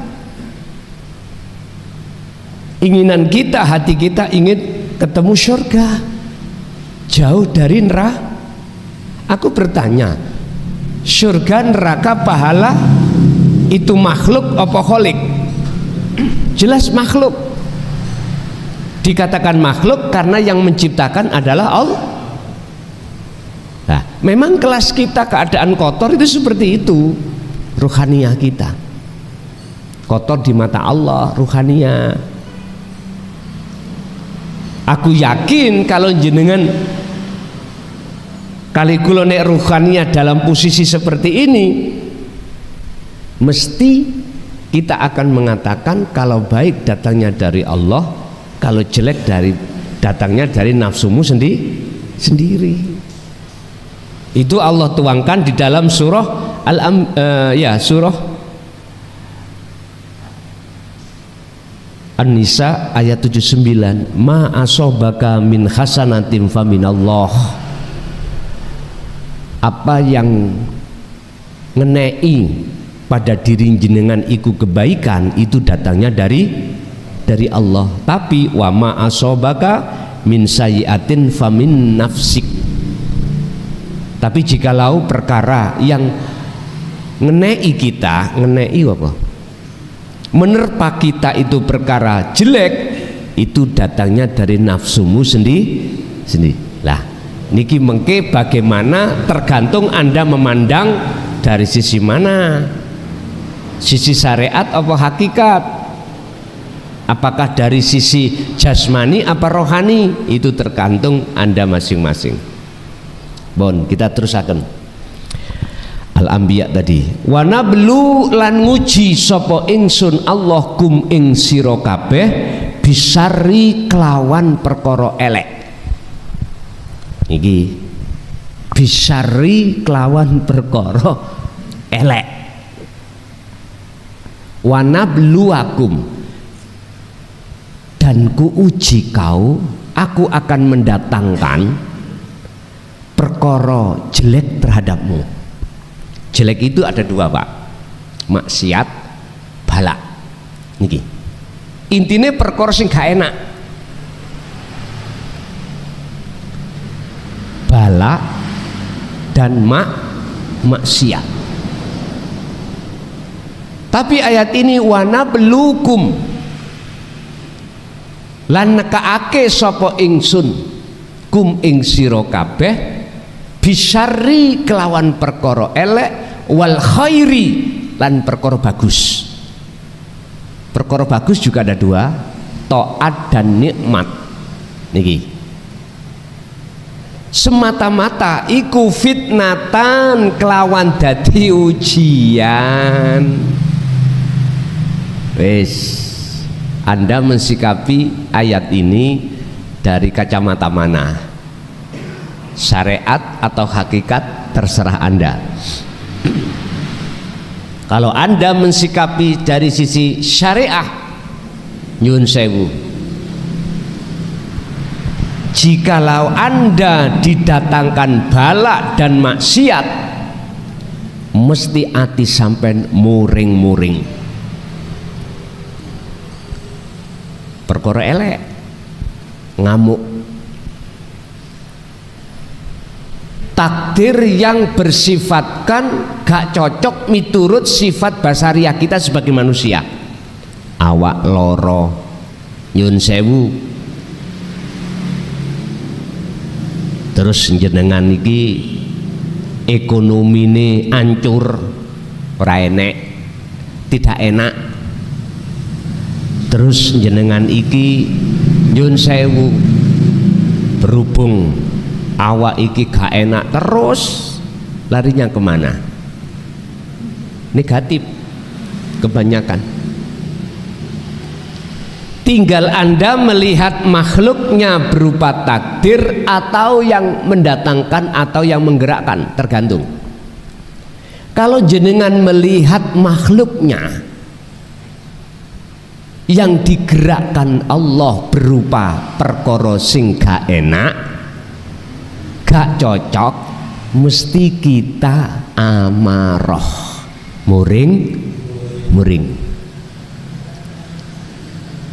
Inginan kita, hati kita ingin ketemu surga, jauh dari neraka. Aku bertanya, surga, neraka, pahala itu makhluk apa kholik? Jelas makhluk. Dikatakan makhluk karena yang menciptakan adalah Allah. Nah, memang kelas kita keadaan kotor itu seperti itu. ruhaniyah kita. Kotor di mata Allah ruhaniyah. Aku yakin kalau jenengan kali kula nek ruhaniyah dalam posisi seperti ini, mesti kita akan mengatakan kalau baik datangnya dari Allah, kalau jelek datangnya dari nafsumu sendiri. Itu Allah tuangkan di dalam surah surah An-Nisa ayat 79. Ma asobaka min hasanatin faminallah. Apa yang ngenei pada diri jenengan iku kebaikan, itu datangnya dari Allah. Tapi wa ma asobaka min sayyiatin famin nafsik. Tapi jikalau perkara yang ngenei kita, ngenei apa? Menerpa kita itu perkara jelek, itu datangnya dari nafsumu sendiri. Lah, niki mengke bagaimana tergantung Anda memandang dari sisi mana? Sisi syariat apa hakikat? Apakah dari sisi jasmani apa rohani? Itu tergantung Anda masing-masing. Bon, kita terusaken Al-Anbiya tadi. Wa nablu lan nguji sapa ingsun Allah kum ing sira kabeh bisari kelawan perkara elek. Iki bisari kelawan perkara elek. Wa nabluwakum, dan ku uji kau, aku akan mendatangkan perkara jelek terhadapmu. Jelek itu ada dua, Pak. Maksiat, bala. Niki. Intinya perkara sing gak enak. Bala dan maksiat. Tapi ayat ini wa nablukum, lan nekaake sapa ingsun kum ing sira kabeh bisyarri kelawan perkara elek wal khairi lan perkara bagus. Perkara bagus juga ada dua, taat dan nikmat. Niki semata-mata iku fitnatan kelawan dadi ujian. Wes, Anda mensikapi ayat ini dari kacamata mana? Syariat atau hakikat, terserah Anda. Kalau Anda mensikapi dari sisi syariah, nyun sewu, jikalau Anda didatangkan bala dan maksiat, mesti ati sampai muring-muring. Perkara elek, ngamuk, takdir yang bersifatkan gak cocok miturut sifat basariah kita sebagai manusia. Awak loro, nyun sewu, terus jenengan iki ekonomine ancur, ora enek, tidak enak. Terus jenengan iki nyun sewu, berhubung awak iki gak enak, terus larinya kemana? Negatif kebanyakan. Tinggal Anda melihat makhluknya berupa takdir atau yang mendatangkan atau yang menggerakkan, tergantung. Kalau jenengan melihat makhluknya yang digerakkan Allah berupa perkara sing gak enak, gak cocok, mesti kita amarah, muring.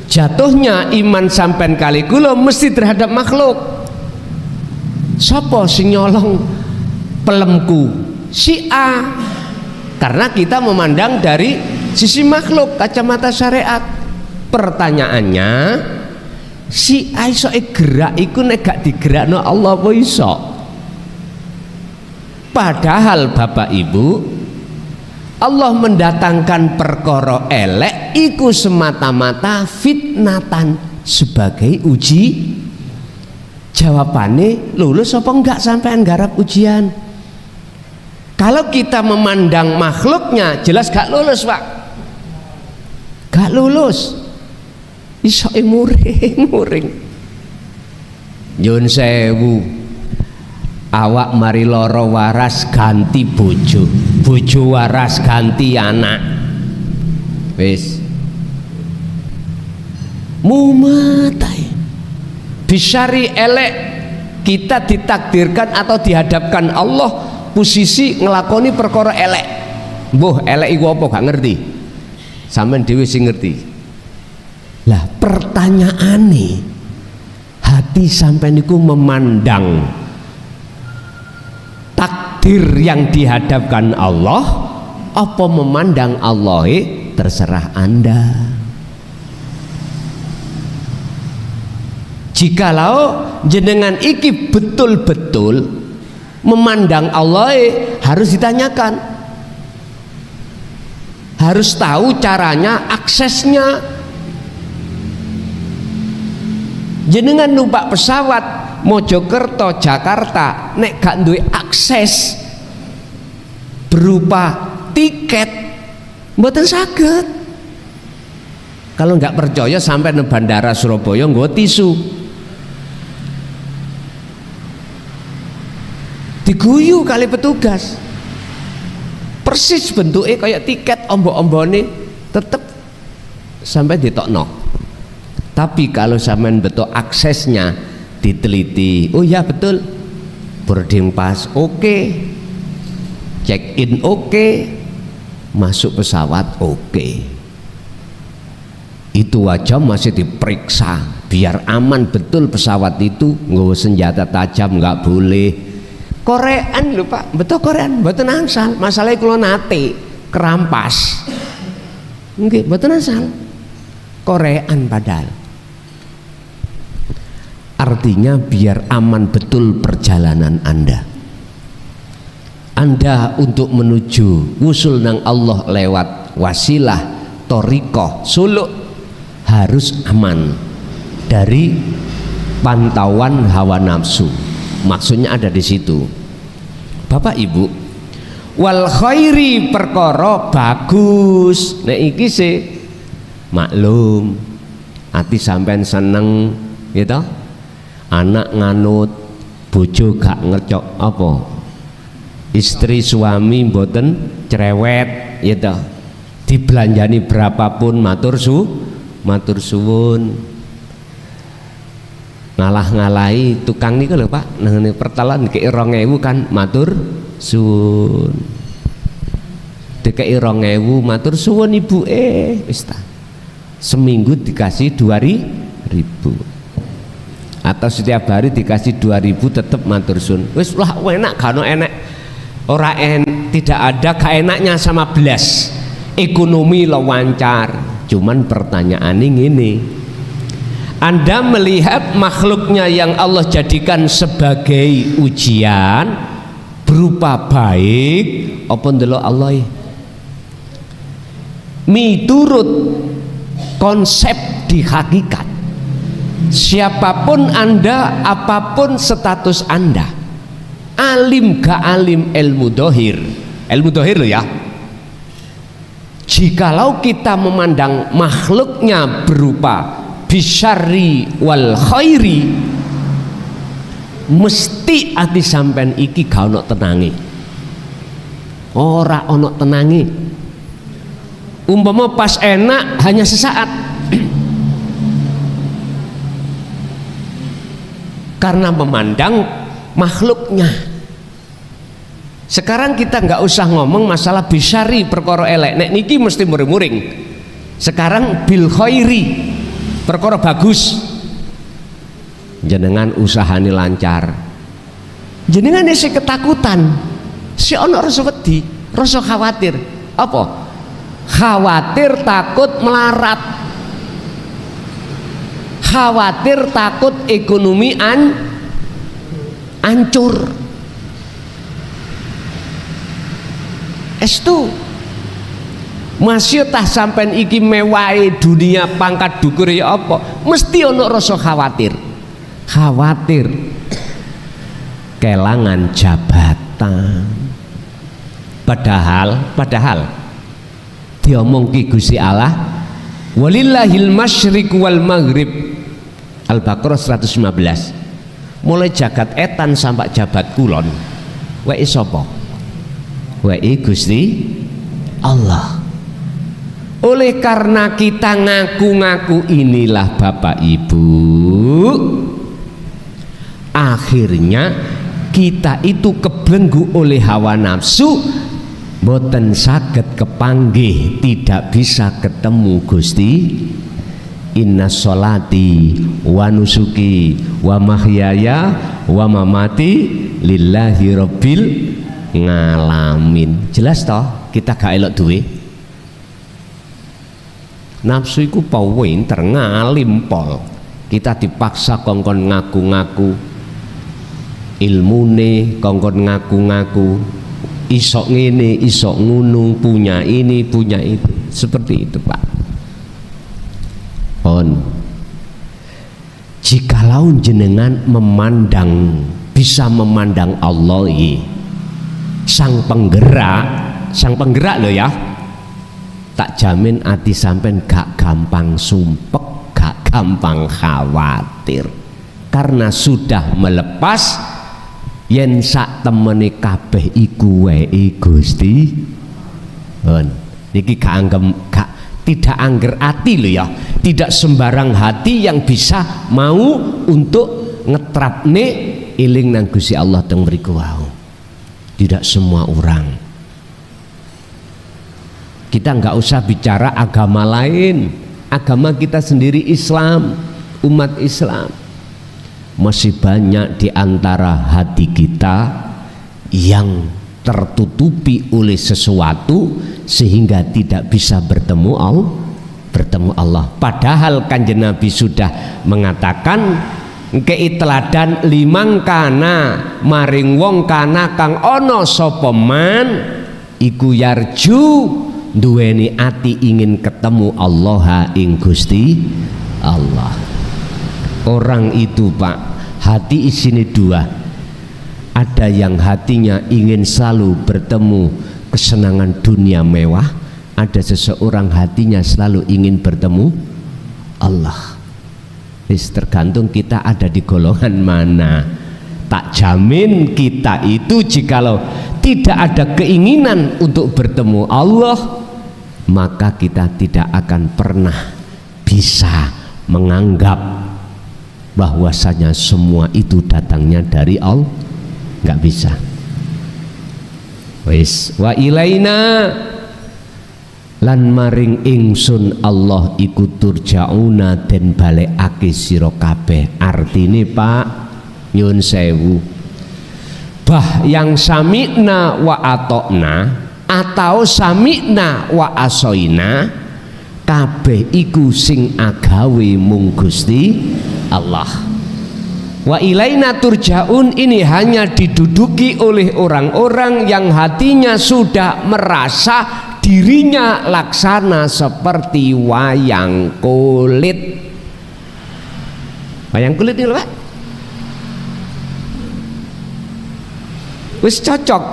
Jatuhnya iman sampean kali kula mesti terhadap makhluk. Sapa sing nyolong pelemku? Si A. Karena kita memandang dari sisi makhluk, kacamata syariat. Pertanyaannya, si A iso gerak iku nek gak digerakno Allah apa iso? Padahal Bapak Ibu, Allah mendatangkan perkara elek iku semata-mata fitnatan, sebagai uji. Jawabannya lulus apa enggak sampean garap ujian? Kalau kita memandang makhluknya jelas gak lulus, Pak. Gak lulus. Iso muring-muring. Nyun sewu. Awak mari loro waras ganti bojo, bojo waras ganti anak. Wis. Mumatai. Bisyari elek, kita ditakdirkan atau dihadapkan Allah posisi ngelakoni perkara elek. Mbuh elek iku apa gak ngerti. Sampeyan dhewe sing ngerti. Lah pertanyaane, hati sampeyan niku memandang takdir yang dihadapkan Allah apa memandang Allah? Terserah Anda. Jikalau jenengan iki betul-betul memandang Allah, harus ditanyakan, harus tahu caranya, aksesnya. Jenengan numpak pesawat Mojokerto Jakarta nek gak duwe akses berupa tiket mboten saged. Kalau nggak percaya sampai ke bandara Surabaya nggo tisu diguyu kali petugas, persis bentuknya kayak tiket, ombok-ombone tetep sampai ditokno. Tapi kalau sampean betul aksesnya diteliti, oh ya betul, boarding pass oke, check in oke, masuk pesawat oke, itu wajah masih diperiksa biar aman betul pesawat itu, nggak senjata tajam nggak boleh. Korean lho Pak, betul Korean, betul asal, masalahnya kalau nate kerampas, nggih betul asal, Korean padahal. Artinya biar aman betul perjalanan Anda. Anda untuk menuju wusul nang Allah lewat wasilah thoriqah suluk harus aman dari pantauan hawa nafsu. Maksudnya ada di situ. Bapak Ibu, wal khairi perkara bagus. Nek iki sih maklum, ati sampean seneng gitu. Anak nganut, bojo gak ngecok apa, istri suami mboten cerewet gitu, dibelanjani berapapun matur suwun, ngalah-ngalahi tukang niku lho Pak, nang pertalan dikei 2.000 kan matur suwun, dikei 2.000 matur suwun ibu wis ta, seminggu dikasih 2.000 atau setiap hari dikasih 2.000 tetap matur sun. Wis lah enak kan enak. Ora tidak ada keenaknya sama belas. Ekonomi lancar. Cuman pertanyaan ini, Anda melihat makhluknya yang Allah jadikan sebagai ujian berupa baik apa ndelok Allah? Miturut konsep di hakikat. Siapapun Anda, apapun status Anda, alim gak alim, ilmu dohir loh ya. Jikalau kita memandang makhluknya berupa bisyari wal khairi, mesti ati sampean iki gak ono tenangi, ora ono tenangi. Umpama pas enak hanya sesaat, karena memandang makhluknya. Sekarang kita nggak usah ngomong masalah bisyari perkara elek, nek niki mesti muring-muring. Sekarang bil khairi perkara bagus, jenengan usahane lancar, jenengan isi ketakutan, si ono rasa wedi, rasa khawatir. Apa? Khawatir takut melarat, khawatir takut ekonomi ancur. Estu Masih tah sampean iki mewahi dunia pangkat dhukur ya apa? Mesti ono rasa khawatir. Khawatir kelangan jabatan. Padahal diomong ki Gusti Allah, walillahil masyriq wal maghrib. Al-Baqarah 115. Mulai jagat etan sampai jabat kulon. Wae sapa? Wae Gusti Allah. Oleh karena kita ngaku-ngaku inilah Bapak Ibu, akhirnya kita itu kebelenggu oleh hawa nafsu, boten saged kepanggih, tidak bisa ketemu Gusti. Inna sholati wa nusuki wa mahyaya wa mamati lillahi rabbil ngalamin. Jelas toh kita gak elok duwe. Nafsu iku pinter ngalim pol. Kita dipaksa kongkon ngaku-ngaku ilmune, kongkon ngaku-ngaku isok ngene, isok ngunung, punya ini, punya itu. Seperti itu, Pak. Jikalau jenengan memandang, bisa memandang Allah sang penggerak loh ya, tak jamin hati sampean gak gampang sumpek, gak gampang khawatir, karena sudah melepas yen sak temene kabeh iku wae Gusti. Niki gak tidak angger hati loh ya, tidak sembarang hati yang bisa mau untuk ngetrapne iling nang Gusti Allah teng mriku wau. Tidak semua orang. Kita nggak usah bicara agama lain, agama kita sendiri Islam, umat Islam. Masih banyak di antara hati kita yang tertutupi oleh sesuatu sehingga tidak bisa bertemu Allah. Padahal Kanjeng Nabi sudah mengatakan keiteladan limang kana maring wong kana kang ana sapa man iku yarju duweni ati ingin ketemu Allah ing Gusti Allah. Orang itu Pak, hati isine dua. Ada yang hatinya ingin selalu bertemu kesenangan dunia mewah, ada seseorang hatinya selalu ingin bertemu Allah. Tergantung kita ada di golongan mana. Tak jamin kita itu jikalau tidak ada keinginan untuk bertemu Allah, maka kita tidak akan pernah bisa menganggap bahwasanya semua itu datangnya dari Allah. Nggak bisa. Wis wa ilaina lan maring ingsun Allah iku turjauna den balekake sira kabeh. Artine Pak nyun sewu, bah yang sami'na wa atokna atau sami'na wa asoina kabeh iku sing agawe mung Gusti Allah. Wa ilaina turjaun ini hanya diduduki oleh orang-orang yang hatinya sudah merasa dirinya laksana seperti wayang kulit. Wayang kulit ini Pak, wis cocok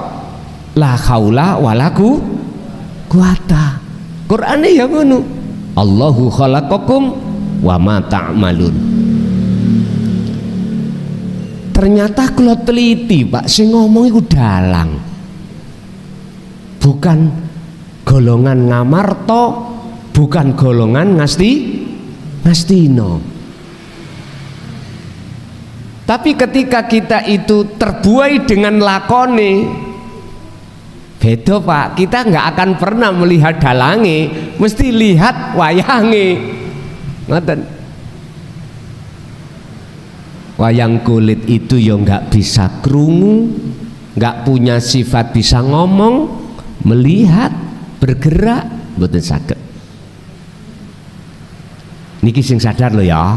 la haula wala quwata. Qur'ane ya ngono. Allahu khalaqakum wa ma ta'malun. Ternyata kalau teliti Pak, sing ngomong itu dalang, bukan golongan ngamarto, bukan golongan ngastino. Tapi ketika kita itu terbuai dengan lakone, beda Pak, kita nggak akan pernah melihat dalange, mesti lihat wayange. Ngoten. Wayang kulit itu ya nggak bisa krungu, nggak punya sifat bisa ngomong, melihat, bergerak, mboten saged. Niki sing sadar loh ya,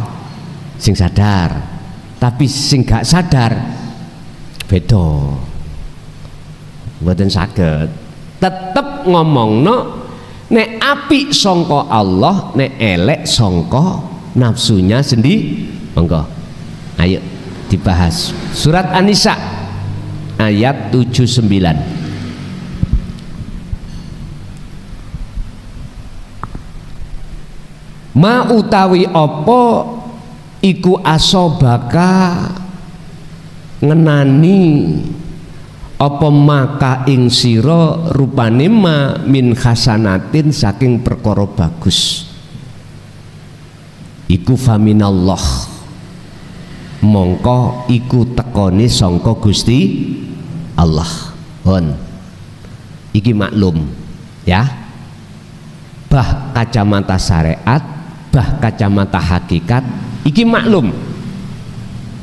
sing sadar. Tapi sing gak sadar beda, mboten saged. Tetep ngomongno Nek apik sangka Allah, nek elek sangka nafsunya sendiri. Monggo ayo dibahas. Surat An-Nisa ayat 79. Ma utawi apa iku asobaka ngenani apa maka ing sira rupane ma min hasanatin saking perkara bagus iku faminallah mongko iku tekone sangka Gusti Allah. Hon iki maklum ya, bah kacamata syariat, bah kacamata hakikat iki maklum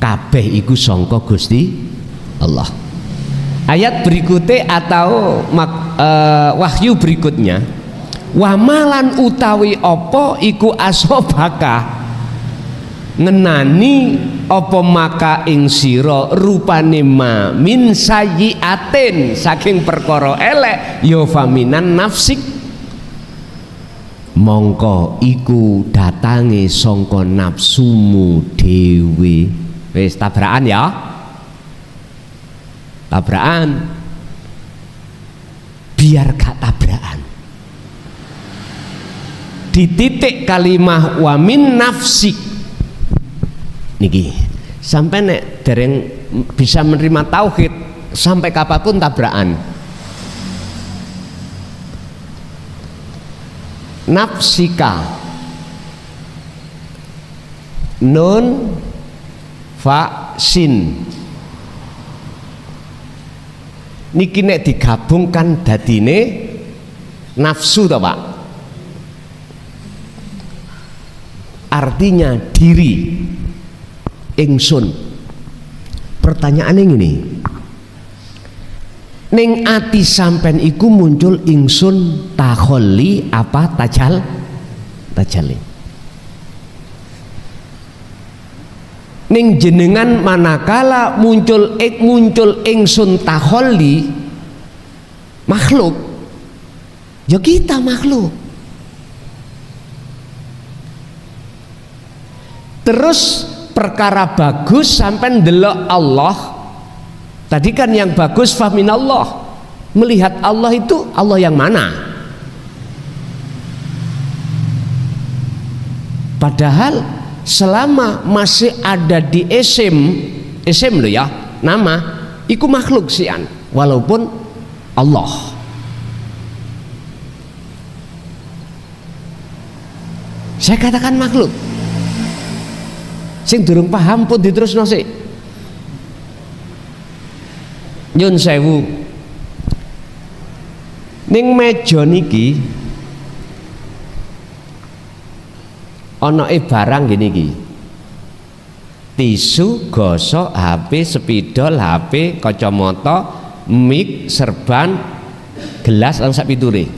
kabeh iku sangka Gusti Allah. Ayat berikutnya atau wahyu berikutnya, wamalan utawi apa iku asobaka ngenani apa maka ing sira rupane ma min sayyiatin saking perkara elek ya faminan nafsik mongko iku datange sangka nafsumu dhewe. Wis tabrakan ya, tabrakan biar gak tabrakan di titik kalimah wa min nafsik niki sampai nek dereng bisa menerima tauhid sampai kapanpun tabrakan. Nafsika nun fa sin niki nek digabungkan dadine nafsu to Pak, artinya diri ingsun. Pertanyaane ngene, ning ati sampean iku muncul ingsun takholli apa tajalli ning jenengan manakala muncul ingsun takholli makhluk ya kita makhluk. Terus perkara bagus sampai ndelok Allah tadi kan yang bagus faminallah, melihat Allah itu Allah yang mana? Padahal selama masih ada di isim lo ya nama iku makhluk sian walaupun Allah. Saya katakan makhluk. Sing durung paham pun diterusno sik. Nyun sewu. Ning meja niki ana barang gini iki. Tisu, gosok, HP, spidol, HP, kacamata, mic, serban, gelas lan sak piture.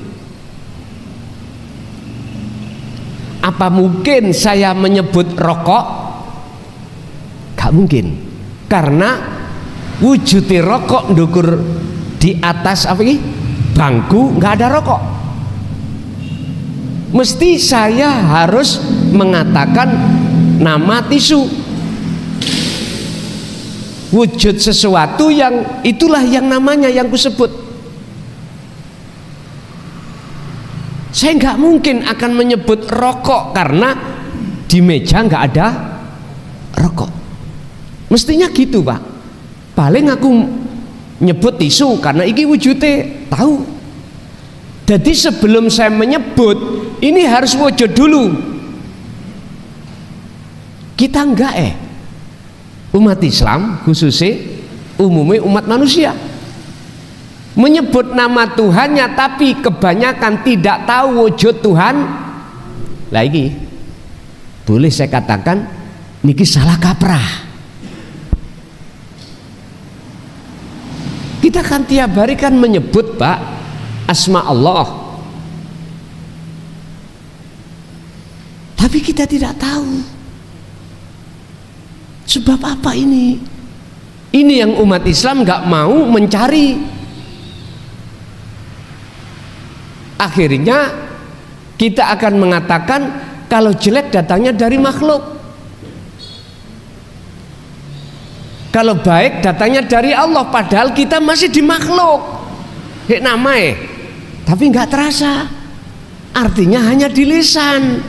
Apa mungkin saya menyebut rokok? Gak mungkin, karena wujudnya rokok ndukur di atas apa ini bangku nggak ada rokok. Mesti saya harus mengatakan nama tisu, wujud sesuatu yang itulah yang namanya yang kusebut. Saya nggak mungkin akan menyebut rokok karena di meja nggak ada rokok. Mestinya gitu Pak. Paling aku nyebut tisu karena iki wujudnya tahu. Jadi sebelum saya menyebut ini harus wujud dulu. Kita enggak umat Islam khususnya umumnya umat manusia menyebut nama Tuhannya tapi kebanyakan tidak tahu wujud Tuhan. Lagi boleh saya katakan niki salah kaprah. Kita kan tiap hari kan menyebut Pak asma Allah, tapi kita tidak tahu sebab apa ini. Ini yang umat Islam nggak mau mencari. Akhirnya kita akan mengatakan kalau jelek datangnya dari makhluk, kalau baik datangnya dari Allah, padahal kita masih di makhluk. Namanya tapi nggak terasa, artinya hanya di lisan,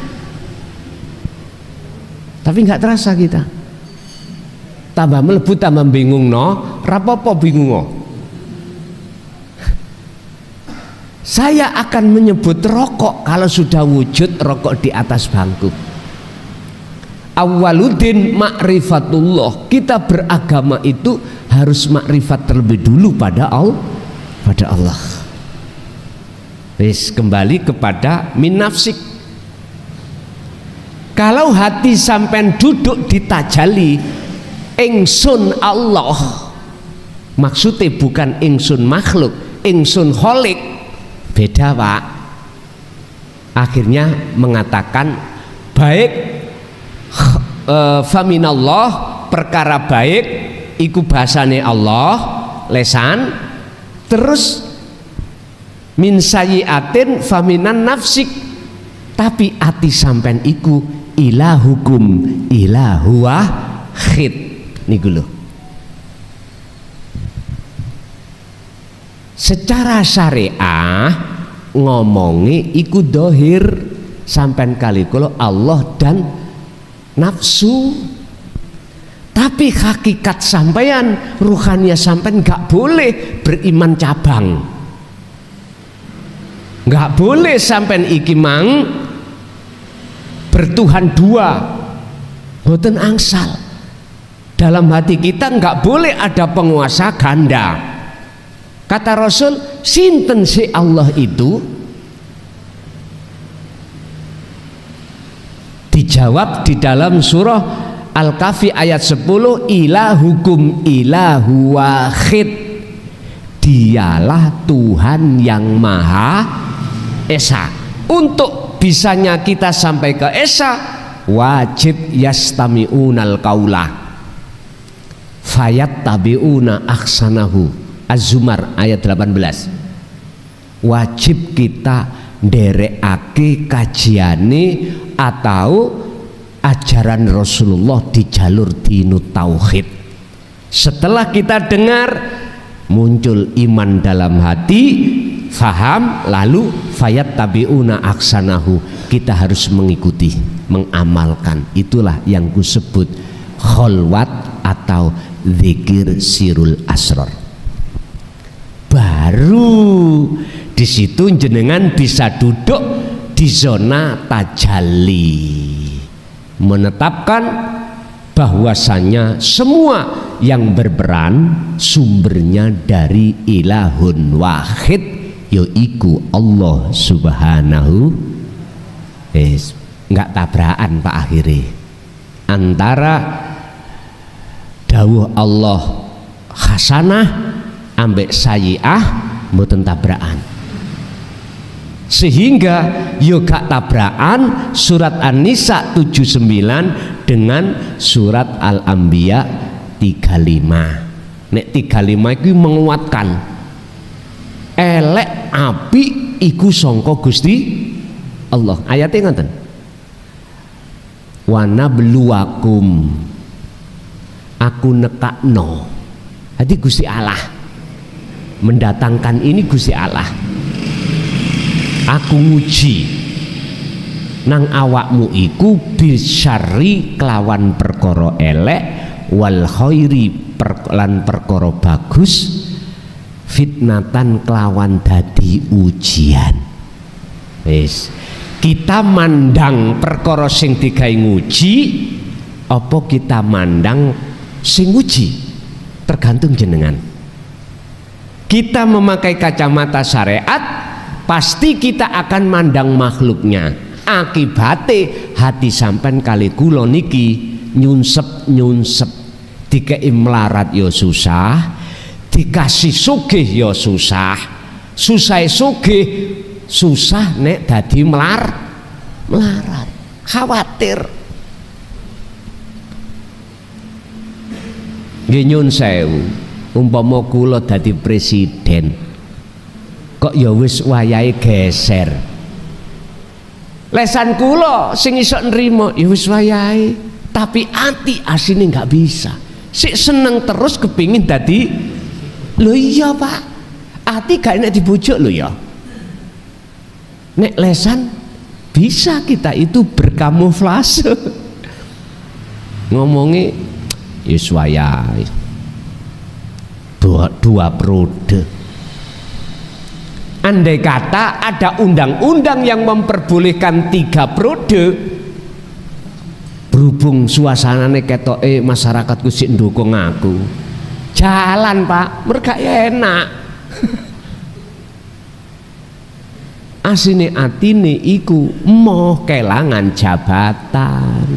tapi nggak terasa kita. Tambah melebu tambah bingung, no rapopo bingung, no. Saya akan menyebut rokok kalau sudah wujud rokok di atas bangku. Awwaluddin ma'rifatullah. Kita beragama itu harus makrifat terlebih dulu pada Allah. Wis, kembali kepada min nafsik. Kalau hati sampean duduk di tajalli ingsun Allah, maksudnya bukan ingsun makhluk, ingsun kholik. Beda Pak. Akhirnya mengatakan baik faminallah, perkara baik iku bahasane Allah lesan, terus min sayyiatin faminan nafsik, tapi ati sampean iku ilahukum ilahu wahid niku lho. Secara syariah ngomongi iku dohir sampean kali kula Allah dan nafsu, tapi hakikat sampean ruhaniyah sampean nggak boleh beriman cabang, nggak boleh sampean iki mang bertuhan dua, boten angsal. Dalam hati kita nggak boleh ada penguasa ganda. Kata Rasul, sinten si Allah itu? Dijawab di dalam surah Al-Kahfi ayat 10, ilahukum ilahu wahid. Dialah Tuhan yang Maha Esa. Untuk bisanya kita sampai ke Esa, wajib yastami'unal qaula fayattabi'una ahsanahu. Az-Zumar ayat 18. Wajib kita nderekake kajiane atau ajaran Rasulullah di jalur dinut tauhid. Setelah kita dengar, muncul iman dalam hati, faham, lalu fayattabi'una ahsanahu. Kita harus mengikuti, mengamalkan. Itulah yang kusebut kholwat atau zikir sirul asrar. Baru di situ jenengan bisa duduk di zona tajalli, menetapkan bahwasanya semua yang berperan sumbernya dari ilahun wahid, yaiku Allah subhanahu. Nggak tabrakan Pak akhirnya antara dawuh Allah hasanah ambek sayyi'ah mboten tabrakan, sehingga yo gak tabrakan surat An-Nisa 79 dengan surat Al-Anbiya 35. Nek 35 itu menguatkan elek api iku sangka Gusti Allah. Ayatnya ngoten, wa nabluwakum, aku nekakno. Jadi Gusti Allah mendatangkan ini, Gusti Allah aku nguji nang awakmu iku bisyari kelawan perkara elek, wal khairi lan perkara bagus, fitnatan kelawan dadi ujian. Wis kita mandang perkara sing digawe nguji apa kita mandang sing nguji, tergantung jenengan. Kita memakai kacamata syariat, pasti kita akan mandang makhluknya. Akibatnya hati sampean kali kula niki nyunsep dikei melarat yo susah, dikasih sugih yo susah, susah sugih susah nek dadi melarat, khawatir. Nggih nyun sewu, umpama kula dadi presiden kok ya wis wayahe geser, Lesan kula sing iso nrimo ya wis wayahe, tapi ati asine nggak bisa. Sik seneng terus kepingin dadi. Lho iya Pak, ati gak enak dibujuk lho ya. Nek lesan bisa kita itu berkamuflase. Ngomongi wis wayahe. Dua periode. Andai kata ada undang-undang yang memperbolehkan 3 periode, berhubung suasananya ketoke masyarakatku sik ndukung aku, jalan Pak, mereka enak. Asine atine iku emoh kelangan jabatan,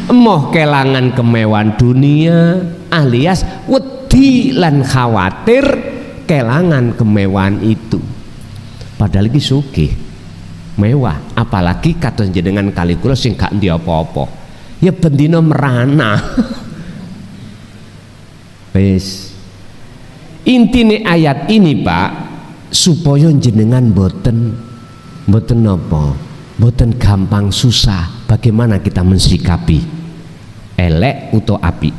emoh kelangan kemewahan dunia, alias wedi lan khawatir kelangan kemewahan itu. Padahal iki sugih mewah, apalagi kados jenengan kali kula sing gak ndi apa-apa ya bendina merana. Wis intine ayat ini Pak, supaya jenengan boten apa, boten gampang susah bagaimana kita mensikapi elek atau api.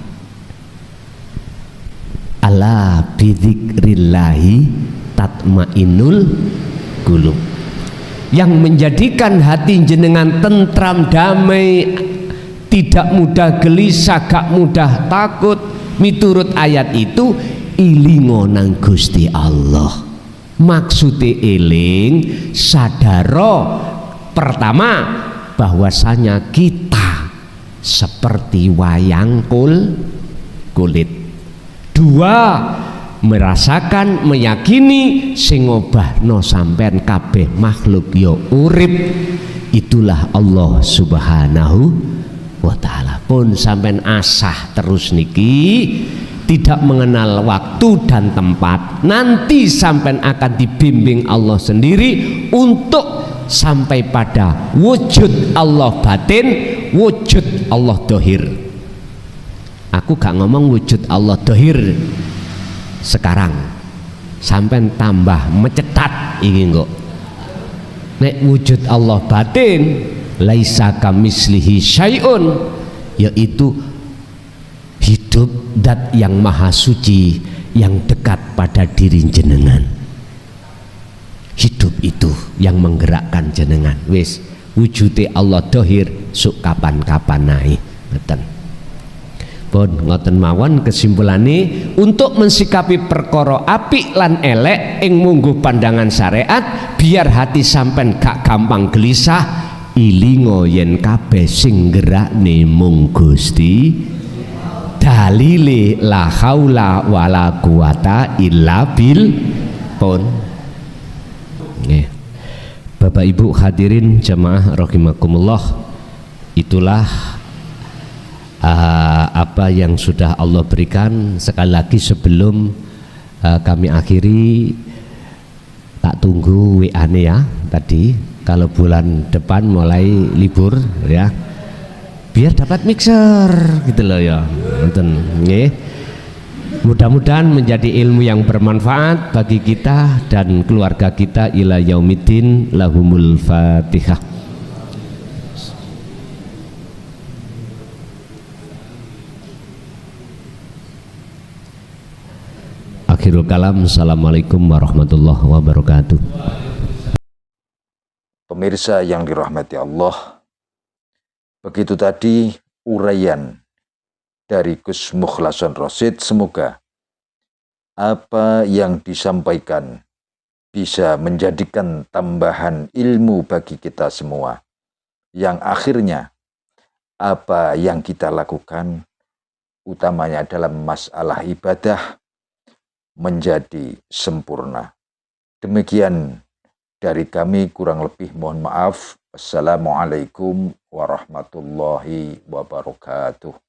Ala bidzikrillahi tatmainnul qulub. Yang menjadikan hati jenengan tentram, damai, tidak mudah gelisah, gak mudah takut miturut ayat itu ilingo nang Gusti Allah. Maksude eling sadaro pertama bahwasanya kita seperti wayang kulit. 2, merasakan, meyakini sing ngobahno sampean kabeh makhluk ya urip itulah Allah Subhanahu wa taala. Pun sampean asah terus niki, tidak mengenal waktu dan tempat, nanti sampean akan dibimbing Allah sendiri untuk sampai pada wujud Allah batin, wujud Allah dohir. Aku gak ngomong wujud Allah dohir sekarang, sampai tambah mencetat ini kok. Nek wujud Allah batin, laisa kamislihi syai'un, yaitu hidup dat yang maha suci yang dekat pada diri jenengan. Hidup itu yang menggerakkan jenengan. Wis wujudnya Allah dohir suk kapan-kapan naik. Betul. Pun ngoten mawon kesimpulannya, untuk mensikapi perkara apik lan elek ing mungguh pandangan syariat, biar hati sampean gak gampang gelisah, ilingo yen kabeh sing gerakne mung Gusti, dalile la haula wala quwata illa bil pun. Nggih. Bapak Ibu hadirin jamaah rahimakumullah, itulah apa yang sudah Allah berikan. Sekali lagi sebelum kami akhiri, tak tunggu WA-nya ya tadi, kalau bulan depan mulai libur ya, biar dapat mixer gitu loh ya. Mudah-mudahan menjadi ilmu yang bermanfaat bagi kita dan keluarga kita ila yaumiddin. Lahumul Fatihah. Akhirul kalam. Assalamualaikum warahmatullahi wabarakatuh. Pemirsa yang dirahmati Allah, begitu tadi uraian dari Gus Mukhlason Rosyid. Semoga apa yang disampaikan bisa menjadikan tambahan ilmu bagi kita semua, yang akhirnya apa yang kita lakukan, utamanya dalam masalah ibadah, menjadi sempurna. Demikian dari kami, kurang lebih mohon maaf. Assalamualaikum warahmatullahi wabarakatuh.